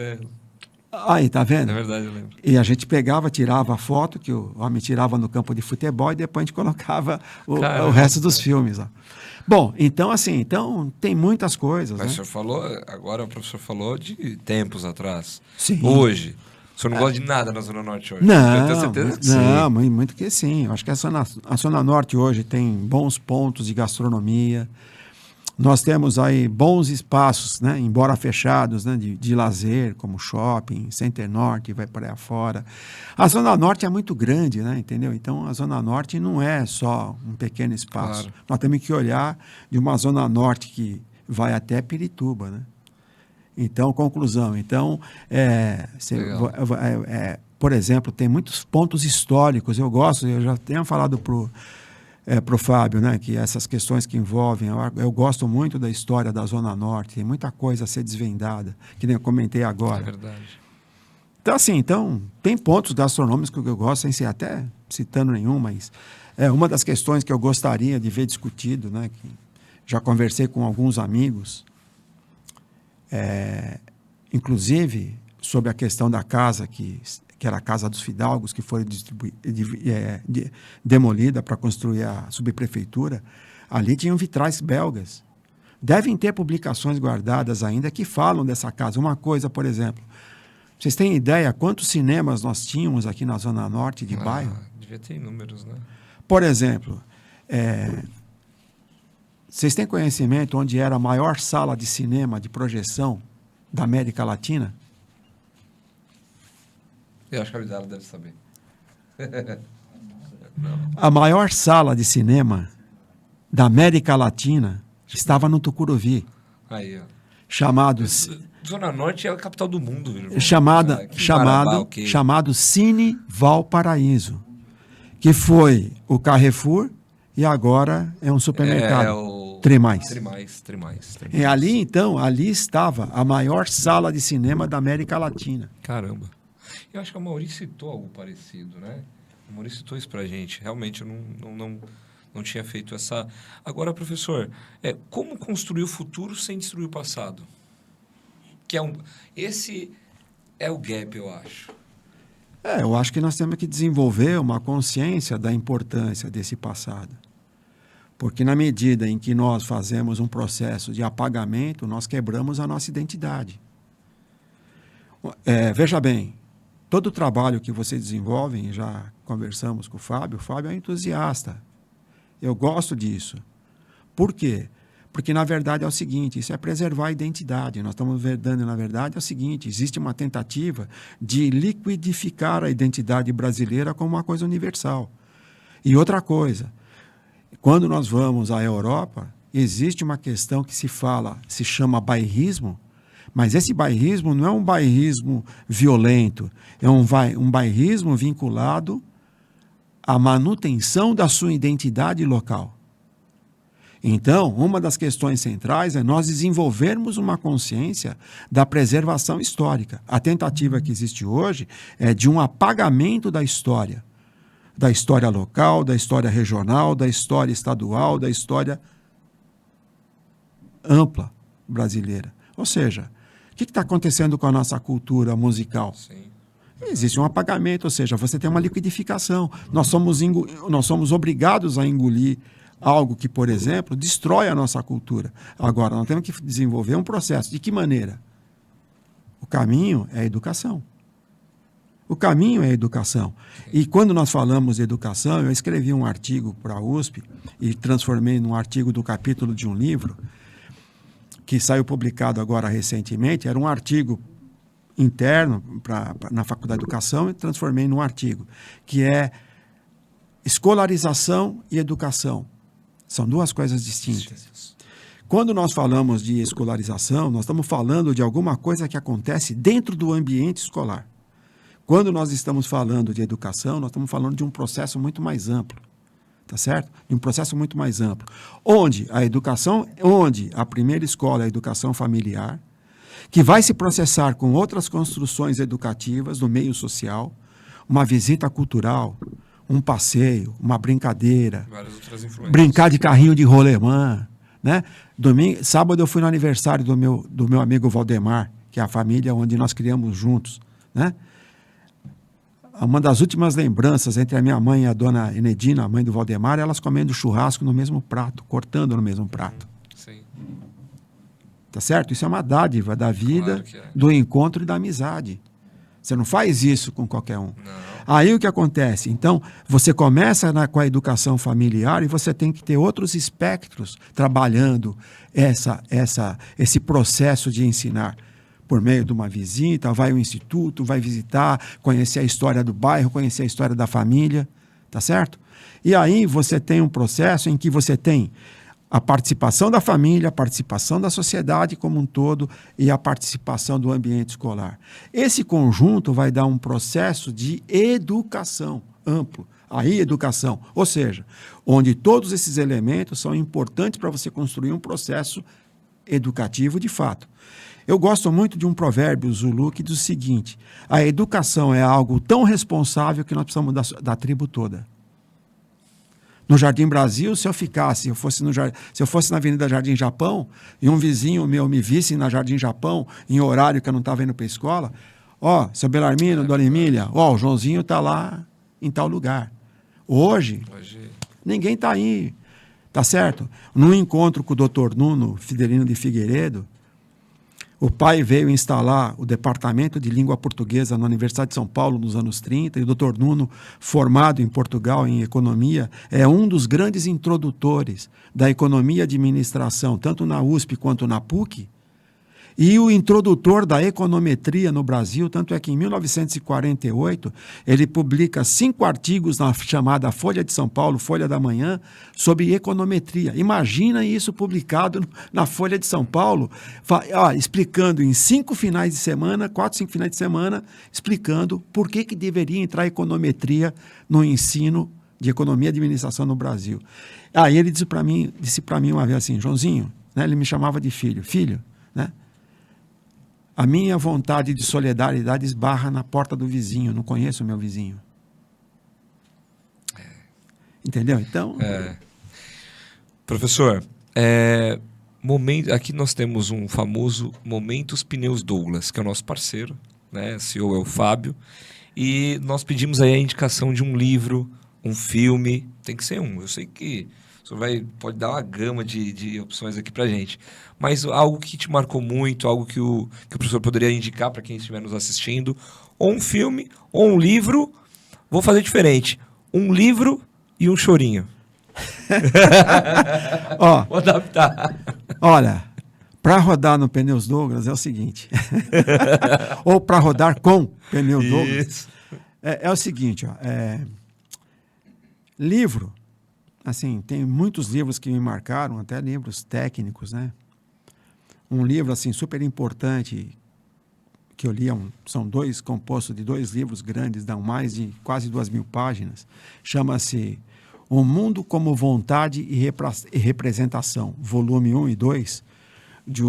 Aí, tá vendo? É verdade, eu lembro. E a gente pegava, tirava a foto que o homem tirava no campo de futebol e depois a gente colocava o resto dos filmes. Ó. Bom, então assim, tem muitas coisas. Mas né? o senhor falou, agora o professor falou de tempos atrás. Sim. Hoje. O senhor não gosta de nada na Zona Norte hoje? Não, eu tenho certeza que não, sim. muito que sim. Eu acho que a Zona Norte hoje tem bons pontos de gastronomia. Nós temos aí bons espaços, né, embora fechados, né, de lazer, como shopping, Center Norte, vai para aí afora. A Zona Norte é muito grande, né, entendeu? Então, a Zona Norte não é só um pequeno espaço. Claro. Nós temos que olhar de uma Zona Norte que vai até Pirituba, né? Então, conclusão. Então, por exemplo, tem muitos pontos históricos. Eu já tenho falado para o Fábio, né, que essas questões que envolvem, eu gosto muito da história da Zona Norte, tem muita coisa a ser desvendada, que nem eu comentei agora. É verdade. Então, assim, tem pontos gastronômicos que eu gosto, sem ser até citando nenhum, mas é uma das questões que eu gostaria de ver discutido, né, que já conversei com alguns amigos, inclusive sobre a questão da casa que era a Casa dos Fidalgos, que foi demolida para construir a subprefeitura. Ali tinham vitrais belgas. Devem ter publicações guardadas ainda que falam dessa casa. Uma coisa, por exemplo, vocês têm ideia quantos cinemas nós tínhamos aqui na Zona Norte de bairro? Devia ter inúmeros, né? Por exemplo, vocês têm conhecimento onde era a maior sala de cinema de projeção da América Latina? Eu acho que a Vidala deve saber. A maior sala de cinema da América Latina estava no Tucuruvi. Aí, ó. Chamado Zona Norte é a capital do mundo. Irmão. Chamado Cine Valparaíso, que foi o Carrefour e agora é um supermercado. Trimais. E ali estava a maior sala de cinema da América Latina. Caramba. Eu acho que a Maurício citou algo parecido, né? A Maurício citou isso pra gente. Realmente, eu não tinha feito essa... Agora, professor, como construir o futuro sem destruir o passado? Esse é o gap, eu acho. Eu acho que nós temos que desenvolver uma consciência da importância desse passado. Porque na medida em que nós fazemos um processo de apagamento, nós quebramos a nossa identidade. Veja bem, todo o trabalho que vocês desenvolvem, já conversamos com o Fábio é um entusiasta. Eu gosto disso. Por quê? Porque, na verdade, é o seguinte, isso é preservar a identidade. Nós estamos dando, na verdade, é o seguinte, existe uma tentativa de liquidificar a identidade brasileira como uma coisa universal. E outra coisa, quando nós vamos à Europa, existe uma questão que se chama bairrismo, mas esse bairrismo não é um bairrismo violento, é um bairrismo vinculado à manutenção da sua identidade local. Então, uma das questões centrais é nós desenvolvermos uma consciência da preservação histórica. A tentativa que existe hoje é de um apagamento da história local, da história regional, da história estadual, da história ampla brasileira. Ou seja, o que está acontecendo com a nossa cultura musical? Sim. Existe um apagamento, ou seja, você tem uma liquidificação. Nós somos obrigados a engolir algo que, por exemplo, destrói a nossa cultura. Agora, nós temos que desenvolver um processo. De que maneira? O caminho é a educação. O caminho é a educação. E quando nós falamos de educação, eu escrevi um artigo para a USP e transformei num artigo do capítulo de um livro que saiu publicado agora recentemente. Era um artigo interno na Faculdade de Educação e transformei num artigo, que é escolarização e educação. São duas coisas distintas. Quando nós falamos de escolarização, nós estamos falando de alguma coisa que acontece dentro do ambiente escolar. Quando nós estamos falando de educação, nós estamos falando de um processo muito mais amplo, tá certo? De um processo muito mais amplo, onde a primeira escola é a educação familiar, que vai se processar com outras construções educativas no meio social, uma visita cultural, um passeio, uma brincadeira, Várias outras influências. brincar de carrinho de rolemã, né? Sábado eu fui no aniversário do meu amigo Valdemar, que é a família onde nós criamos juntos, né? Uma das últimas lembranças entre a minha mãe e a dona Enedina, a mãe do Valdemar, elas comendo churrasco no mesmo prato, cortando no mesmo prato. Sim. Tá certo? Isso é uma dádiva da vida, Claro que é. do encontro e da amizade. Você não faz isso com qualquer um. Não. Aí o que acontece? Então, você começa com a educação familiar e você tem que ter outros espectros trabalhando esse processo de ensinar. Por meio de uma visita, vai ao instituto, vai visitar, conhecer a história do bairro, conhecer a história da família, tá certo? E aí você tem um processo em que você tem a participação da família, a participação da sociedade como um todo e a participação do ambiente escolar. Esse conjunto vai dar um processo de educação amplo. Aí, educação, ou seja, onde todos esses elementos são importantes para você construir um processo educativo de fato. Eu gosto muito de um provérbio zulu que diz o seguinte: a educação é algo tão responsável que nós precisamos da tribo toda. No Jardim Brasil, se eu fosse na Avenida Jardim Japão e um vizinho meu me visse na Jardim Japão em horário que eu não estava indo para a escola, seu Belarmino, Dona Emília, o Joãozinho está lá em tal lugar. Hoje ninguém está aí, tá certo? Num encontro com o Dr. Nuno Fidelino de Figueiredo, o pai veio instalar o Departamento de Língua Portuguesa na Universidade de São Paulo nos anos 30, e o Dr. Nuno, formado em Portugal em economia, é um dos grandes introdutores da economia e administração, tanto na USP quanto na PUC, e o introdutor da econometria no Brasil, tanto é que em 1948 ele publica 5 artigos na chamada Folha de São Paulo, Folha da Manhã, sobre econometria. Imagina isso publicado na Folha de São Paulo, explicando em 5 finais de semana, 4, 5 finais de semana, explicando por que deveria entrar econometria no ensino de economia e administração no Brasil. Aí ele disse para mim uma vez assim: Joãozinho, né, ele me chamava de filho, né? A minha vontade de solidariedade esbarra na porta do vizinho, não conheço o meu vizinho. Entendeu? Então... Professor, aqui nós temos um famoso Momentos Pneus Douglas, que é o nosso parceiro, né? O CEO é o Fábio, e nós pedimos aí a indicação de um livro, um filme, tem que ser um. Eu sei que o senhor pode dar uma gama de opções aqui pra gente, mas algo que te marcou muito, algo que o professor poderia indicar para quem estiver nos assistindo, ou um filme, ou um livro. Vou fazer diferente, um livro e um chorinho. Vou adaptar. Olha, para rodar no Pneus Douglas é o seguinte, ou para rodar com Pneus Douglas, é o seguinte, livro. Assim, tem muitos livros que me marcaram, até livros técnicos, né? Um livro, assim, super importante que eu li, são compostos de 2 livros grandes, dão mais de quase 2.000 páginas, chama-se O Mundo como Vontade e Representação, volume 1 e 2, de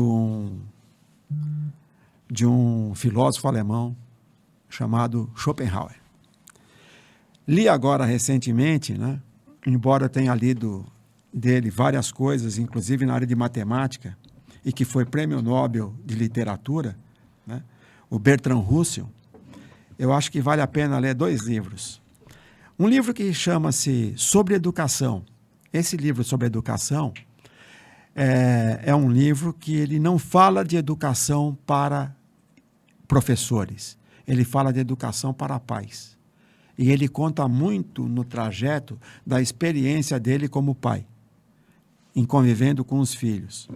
um filósofo alemão chamado Schopenhauer. Li agora recentemente, né? Embora eu tenha lido dele várias coisas, inclusive na área de matemática, e que foi Prêmio Nobel de Literatura, né? O Bertrand Russell, eu acho que vale a pena ler 2 livros. Um livro que chama-se Sobre Educação. Esse livro sobre educação é um livro que ele não fala de educação para professores, ele fala de educação para pais. E ele conta muito no trajeto da experiência dele como pai, em convivendo com os filhos.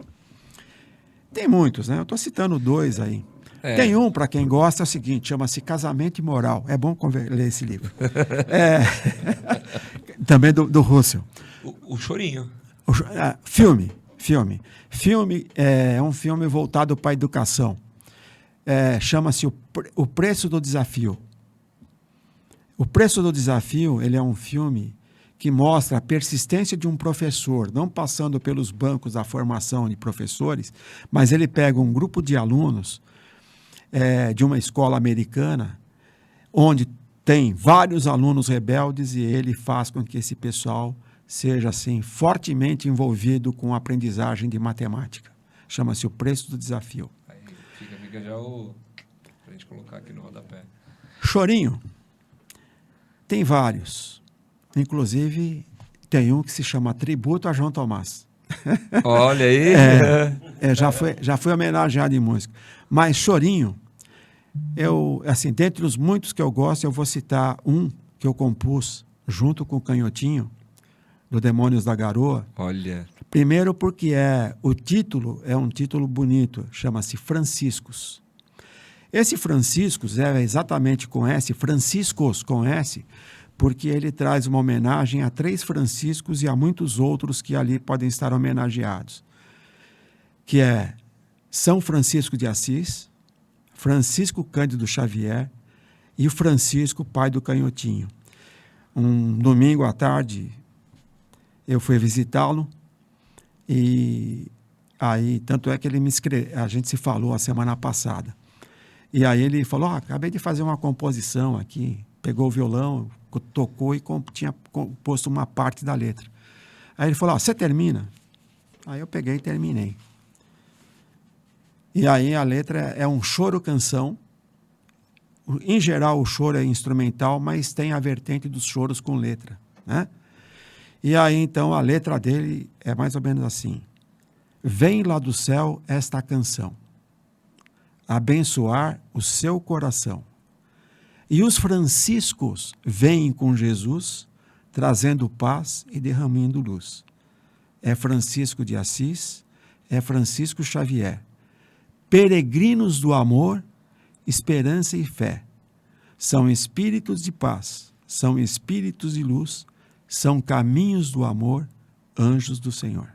Tem muitos, né? Eu estou citando 2 aí. Tem um, para quem gosta, é o seguinte, chama-se Casamento e Moral. É bom ler esse livro. Também do Russell. O chorinho. Filme. Filme é um filme voltado para a educação. Chama-se O Preço do Desafio. O Preço do Desafio, ele é um filme que mostra a persistência de um professor, não passando pelos bancos da formação de professores, mas ele pega um grupo de alunos de uma escola americana, onde tem vários alunos rebeldes, e ele faz com que esse pessoal seja assim fortemente envolvido com a aprendizagem de matemática. Chama-se O Preço do Desafio. Aí fica já pra gente colocar aqui no rodapé. Chorinho. Tem vários. Inclusive, tem um que se chama Tributo a João Tomás. Olha aí! Já foi homenageado em música. Mas Chorinho, dentre os muitos que eu gosto, eu vou citar um que eu compus junto com o Canhotinho, do Demônios da Garoa. Olha. Primeiro porque o título é um título bonito, chama-se Franciscos. Esse Franciscos exatamente com S, Franciscos com S, porque ele traz uma homenagem a 3 Franciscos e a muitos outros que ali podem estar homenageados, que é São Francisco de Assis, Francisco Cândido Xavier e o Francisco, pai do Canhotinho. Um domingo à tarde, eu fui visitá-lo e aí, tanto é que ele a gente se falou a semana passada. E aí ele falou, acabei de fazer uma composição aqui, pegou o violão, tocou e tinha composto uma parte da letra. Aí ele falou, você termina? Aí eu peguei e terminei. E aí a letra é um choro-canção. Em geral, o choro é instrumental, mas tem a vertente dos choros com letra, né? E aí, então, a letra dele é mais ou menos assim. Vem lá do céu esta canção, abençoar o seu coração. E os franciscos vêm com Jesus, trazendo paz e derramando luz. É Francisco de Assis, é Francisco Xavier. Peregrinos do amor, esperança e fé. São espíritos de paz, são espíritos de luz, são caminhos do amor, anjos do Senhor.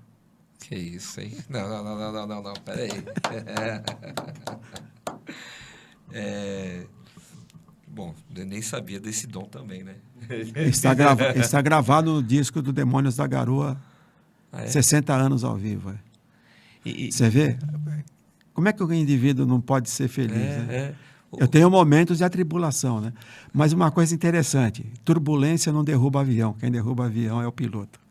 Que isso, hein? Não, peraí. Bom, eu nem sabia desse dom também, né? Está gravado no disco do Demônios da Garoa, 60 anos ao vivo. Você vê? Como é que o indivíduo não pode ser feliz? Né? Eu tenho momentos de atribulação, né? Mas uma coisa interessante, turbulência não derruba avião, quem derruba avião é o piloto.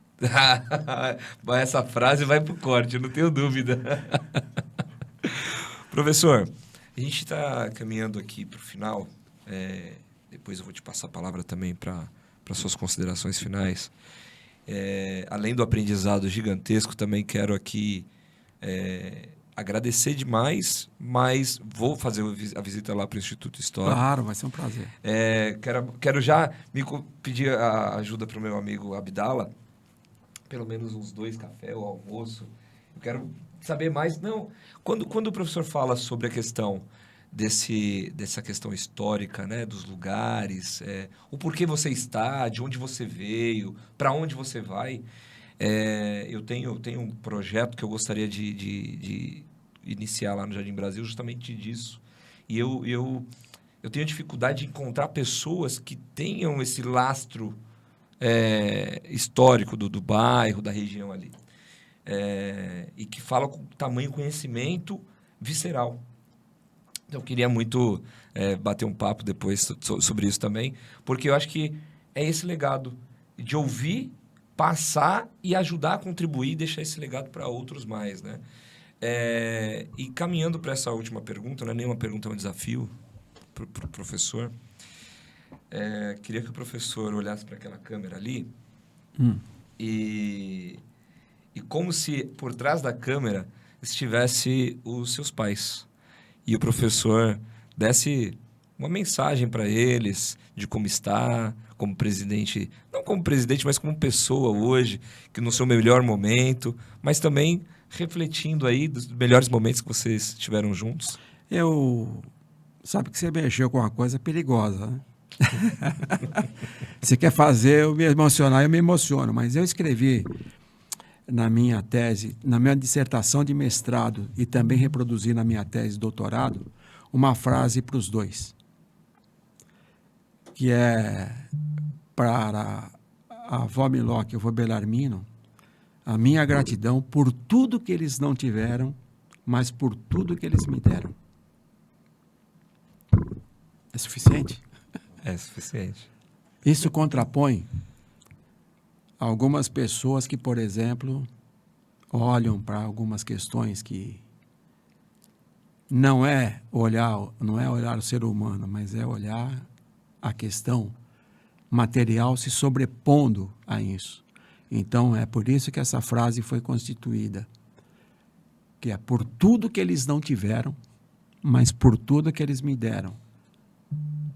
Essa frase vai pro corte, não tenho dúvida. Professor, a gente está caminhando aqui para o final. Depois eu vou te passar a palavra também para suas considerações finais. Além do aprendizado gigantesco, também quero aqui agradecer demais, mas vou fazer a visita lá para o Instituto Histórico. Claro, vai ser um prazer. Quero já pedir a ajuda para o meu amigo Abdala, pelo menos uns 2 cafés ou almoço. Eu quero saber mais. Não, quando o professor fala sobre a questão dessa questão histórica, né, dos lugares, o porquê você está, de onde você veio, para onde você vai, eu tenho um projeto que eu gostaria de iniciar lá no Jardim Brasil justamente disso. E eu tenho dificuldade de encontrar pessoas que tenham esse lastro histórico do bairro, da região ali. E que falam com tamanho conhecimento visceral. Eu queria muito bater um papo depois sobre isso também, porque eu acho que é esse legado de ouvir, passar e ajudar a contribuir e deixar esse legado para outros mais, né? E caminhando para essa última pergunta, não é nenhuma pergunta, é um desafio para o professor. Queria que o professor olhasse para aquela câmera ali e como se por trás da câmera estivesse os seus pais. E o professor desse uma mensagem para eles de como está, como presidente, não como presidente, mas como pessoa hoje, que no seu melhor momento, mas também refletindo aí dos melhores momentos que vocês tiveram juntos. Sabe que você mexeu com uma coisa perigosa, né? Você quer fazer eu me emocionar, eu me emociono, mas eu escrevi na minha tese, na minha dissertação de mestrado e também reproduzi na minha tese de doutorado, uma frase para os dois, que é para a avó Milok e o avô Belarmino, a minha gratidão por tudo que eles não tiveram, mas por tudo que eles me deram. É suficiente? É suficiente. Isso contrapõe algumas pessoas que, por exemplo, olham para algumas questões que não é olhar o ser humano, mas é olhar a questão material se sobrepondo a isso. Então, é por isso que essa frase foi constituída, que é por tudo que eles não tiveram, mas por tudo que eles me deram.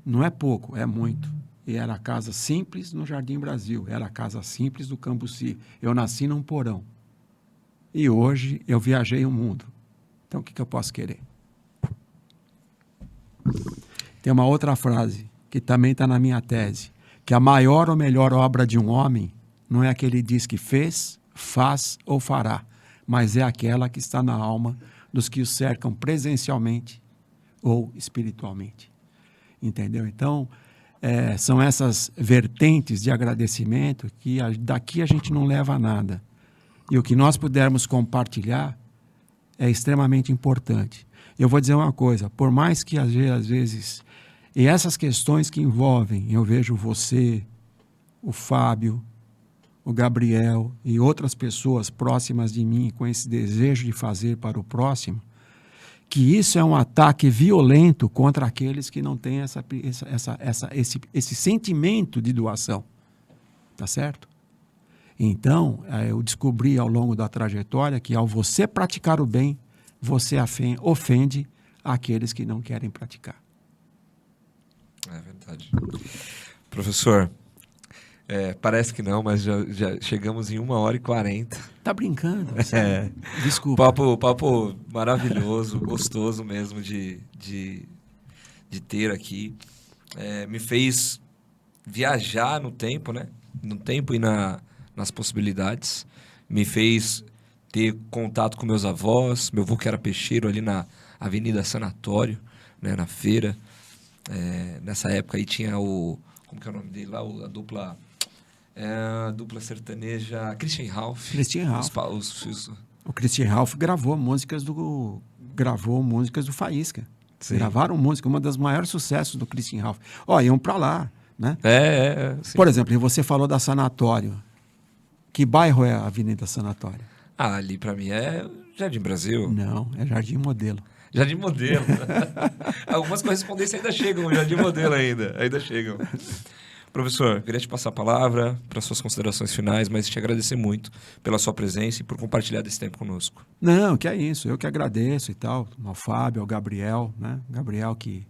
Não é pouco, é muito. E era a casa simples no Jardim Brasil, era a casa simples do Cambuci. Eu nasci num porão. E hoje eu viajei o mundo. Então, o que eu posso querer? Tem uma outra frase, que também está na minha tese, que a maior ou melhor obra de um homem não é a que ele diz que fez, faz ou fará, mas é aquela que está na alma dos que o cercam presencialmente ou espiritualmente. Entendeu? Então, são essas vertentes de agradecimento que daqui a gente não leva a nada. E o que nós pudermos compartilhar é extremamente importante. Eu vou dizer uma coisa, por mais que às vezes, e essas questões que envolvem, eu vejo você, o Fábio, o Gabriel e outras pessoas próximas de mim com esse desejo de fazer para o próximo, que isso é um ataque violento contra aqueles que não têm esse sentimento de doação. Tá certo? Então, eu descobri ao longo da trajetória que ao você praticar o bem, você ofende aqueles que não querem praticar. É verdade. Professor, parece que não, mas já chegamos em 1h40. Tá brincando? Desculpa. Papo maravilhoso, gostoso mesmo de ter aqui. Me fez viajar no tempo, né? No tempo e nas possibilidades. Me fez ter contato com meus avós. Meu avô que era peixeiro ali na Avenida Sanatório, né? Na feira. Nessa época aí tinha como que é o nome dele lá? A dupla sertaneja Christian Ralph. Christian Ralph. O Christian Ralph gravou músicas do Faísca. Sim. Gravaram música, uma das maiores sucessos do Christian Ralph. Iam para lá, né? Sim. Por exemplo, você falou da Sanatório. Que bairro é a Avenida Sanatório? Ali para mim é Jardim Brasil. Não, é Jardim Modelo. Jardim Modelo. Algumas correspondências ainda chegam, Jardim Modelo ainda chegam. Professor, queria te passar a palavra para suas considerações finais, mas te agradecer muito pela sua presença e por compartilhar desse tempo conosco. Não, que é isso. Eu que agradeço e tal. Ao Fábio, ao Gabriel, né? Gabriel que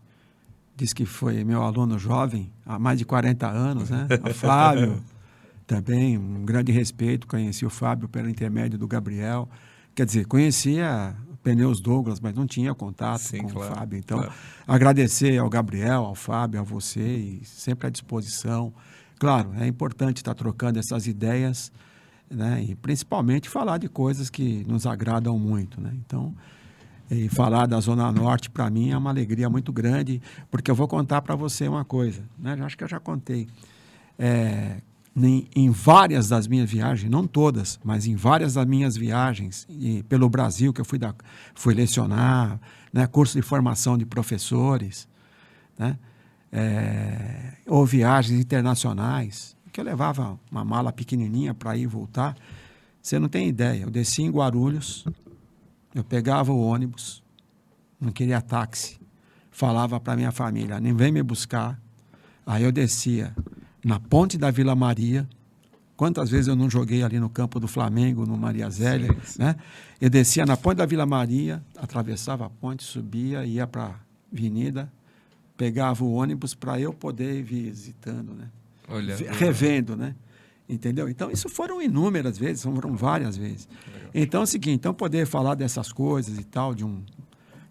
disse que foi meu aluno jovem há mais de 40 anos, né? Ao Fábio também, um grande respeito. Conheci o Fábio pelo intermédio do Gabriel. Quer dizer, conhecia Pneus Douglas, mas não tinha contato com o Fábio. Então, agradecer ao Gabriel, ao Fábio, a você, e sempre à disposição. Claro, é importante estar trocando essas ideias, né? E principalmente falar de coisas que nos agradam muito, né? Então, e falar da Zona Norte, para mim, é uma alegria muito grande, porque eu vou contar para você uma coisa, né? Acho que eu já contei. Em várias das minhas viagens, não todas, mas em várias das minhas viagens pelo Brasil, que eu fui lecionar, né, curso de formação de professores, né, ou viagens internacionais, que eu levava uma mala pequenininha para ir e voltar. Você não tem ideia, eu descia em Guarulhos, eu pegava o ônibus, não queria táxi, falava para minha família, nem vem me buscar, aí eu descia na ponte da Vila Maria. Quantas vezes eu não joguei ali no campo do Flamengo, no Maria Zélia, sim. Né? Eu descia na ponte da Vila Maria, atravessava a ponte, subia, ia para a avenida, pegava o ônibus para eu poder ir visitando, né? Revendo, né? Entendeu? Então, isso foram inúmeras vezes, foram várias vezes. Legal. Então, é o seguinte, então poder falar dessas coisas e tal,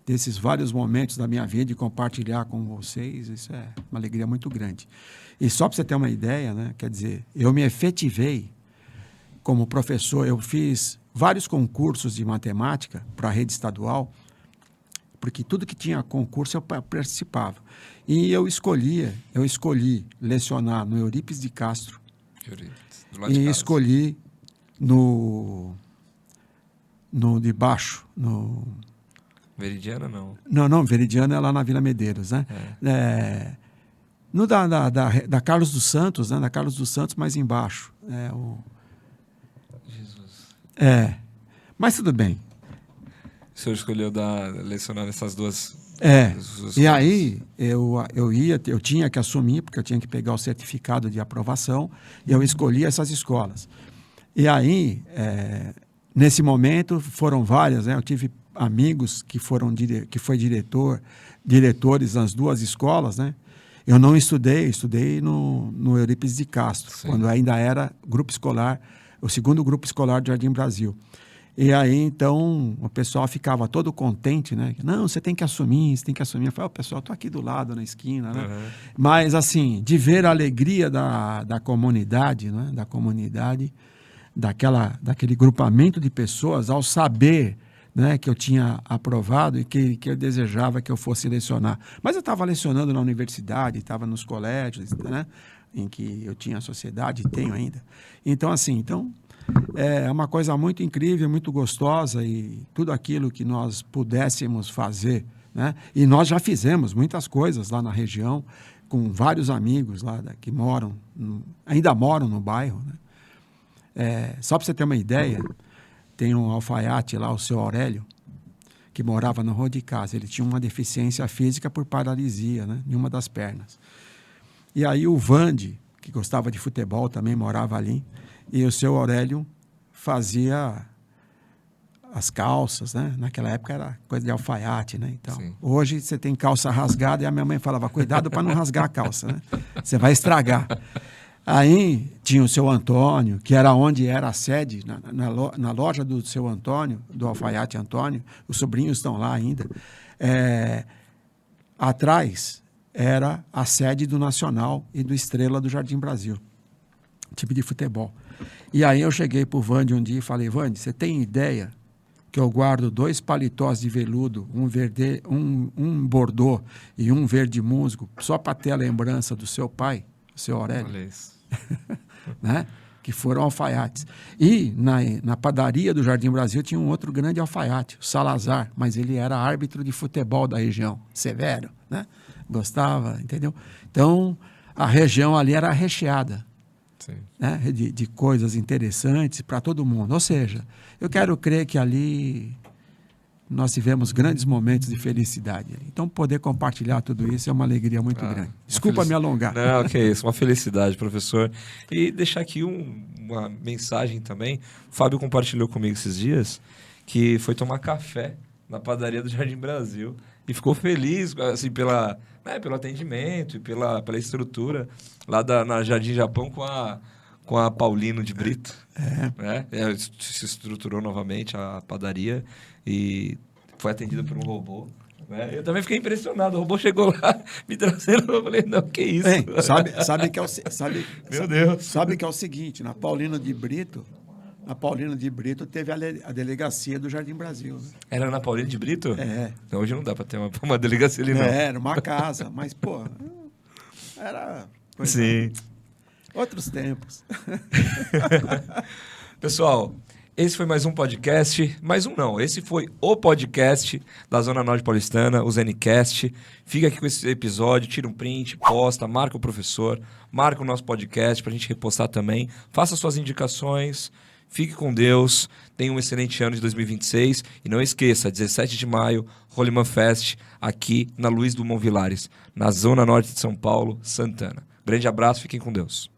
desses vários momentos da minha vida e compartilhar com vocês, isso é uma alegria muito grande. E só para você ter uma ideia, né? Quer dizer, eu me efetivei como professor, eu fiz vários concursos de matemática para a rede estadual, porque tudo que tinha concurso eu participava. E eu escolhi lecionar no Eurípides de Castro e escolhi no de baixo, no... Veridiana, não. Não, Veridiana é lá na Vila Medeiros, né? No da Carlos dos Santos, né? Da Carlos dos Santos, mais embaixo. Jesus. Mas tudo bem. O senhor escolheu lecionar nessas duas... E aí eu tinha que assumir, porque eu tinha que pegar o certificado de aprovação, e eu escolhi essas escolas. E aí, nesse momento, foram várias, né? Eu tive amigos que foi diretores nas duas escolas, né? Eu não estudei no Eurípides de Castro, Sim. quando ainda era grupo escolar, o segundo grupo escolar do Jardim Brasil. E aí, então, o pessoal ficava todo contente, né? Não, você tem que assumir, você tem que assumir. Eu falei, pessoal, estou aqui do lado, na esquina, né? Uhum. Mas, assim, de ver a alegria da comunidade, né? Da comunidade, daquele grupamento de pessoas, ao saber, né, que eu tinha aprovado e que eu desejava que eu fosse lecionar. Mas eu estava lecionando na universidade, estava nos colégios, né? Em que eu tinha sociedade, e tenho ainda. Então, assim, é uma coisa muito incrível, muito gostosa, e tudo aquilo que nós pudéssemos fazer, né? E nós já fizemos muitas coisas lá na região, com vários amigos lá que ainda moram no bairro, né? Só para você ter uma ideia, tem um alfaiate lá, o seu Aurélio, que morava na rua de casa. Ele tinha uma deficiência física por paralisia, né? Em uma das pernas. E aí o Vande, que gostava de futebol, também morava ali. E o seu Aurélio fazia as calças, né? Naquela época era coisa de alfaiate, né? Então, hoje você tem calça rasgada e a minha mãe falava, cuidado para não rasgar a calça, né? Você vai estragar. Aí tinha o seu Antônio, que era onde era a sede, na loja do seu Antônio, do alfaiate Antônio. Os sobrinhos estão lá ainda. Atrás era a sede do Nacional e do Estrela do Jardim Brasil, time de futebol. E aí eu cheguei para o Vande um dia e falei, Vande, você tem ideia que eu guardo 2 paletós de veludo, um bordô e um verde musgo, só para ter a lembrança do seu pai, o seu Aurélio? Olha isso. Né? Que foram alfaiates. E na padaria do Jardim Brasil tinha um outro grande alfaiate, o Salazar, mas ele era árbitro de futebol da região, severo, né? Gostava, entendeu? Então, a região ali era recheada, né? De coisas interessantes para todo mundo. Ou seja, eu quero crer que ali nós tivemos grandes momentos de felicidade. Então, poder compartilhar tudo isso é uma alegria muito grande. Desculpa me alongar. Não, que isso, uma felicidade, professor. E deixar aqui uma mensagem também. O Fábio compartilhou comigo esses dias que foi tomar café na padaria do Jardim Brasil e ficou feliz assim, pelo atendimento e pela estrutura lá na Jardim Japão com a Paulino de Brito. Se estruturou novamente a padaria e foi atendida por um robô. Né? Eu também fiquei impressionado. O robô chegou lá me trazendo. Eu falei, não, que isso? Bem, sabe que é Meu Deus. Sabe que é o seguinte, na Paulino de Brito teve a delegacia do Jardim Brasil. Né? Era na Paulino de Brito? Então, hoje não dá para ter uma delegacia ali, não. Era uma casa, mas, pô, era... Sim. Outros tempos. Pessoal, esse foi mais um podcast. Mais um não, esse foi o podcast da Zona Norte Paulistana, o ZeniCast. Fica aqui com esse episódio, tira um print, posta, marca o professor, marca o nosso podcast pra gente repostar também. Faça suas indicações, fique com Deus, tenha um excelente ano de 2026. E não esqueça, 17 de maio, Rolimã Fest, aqui na Luiz Dumont Vilares, na Zona Norte de São Paulo, Santana. Grande abraço, fiquem com Deus.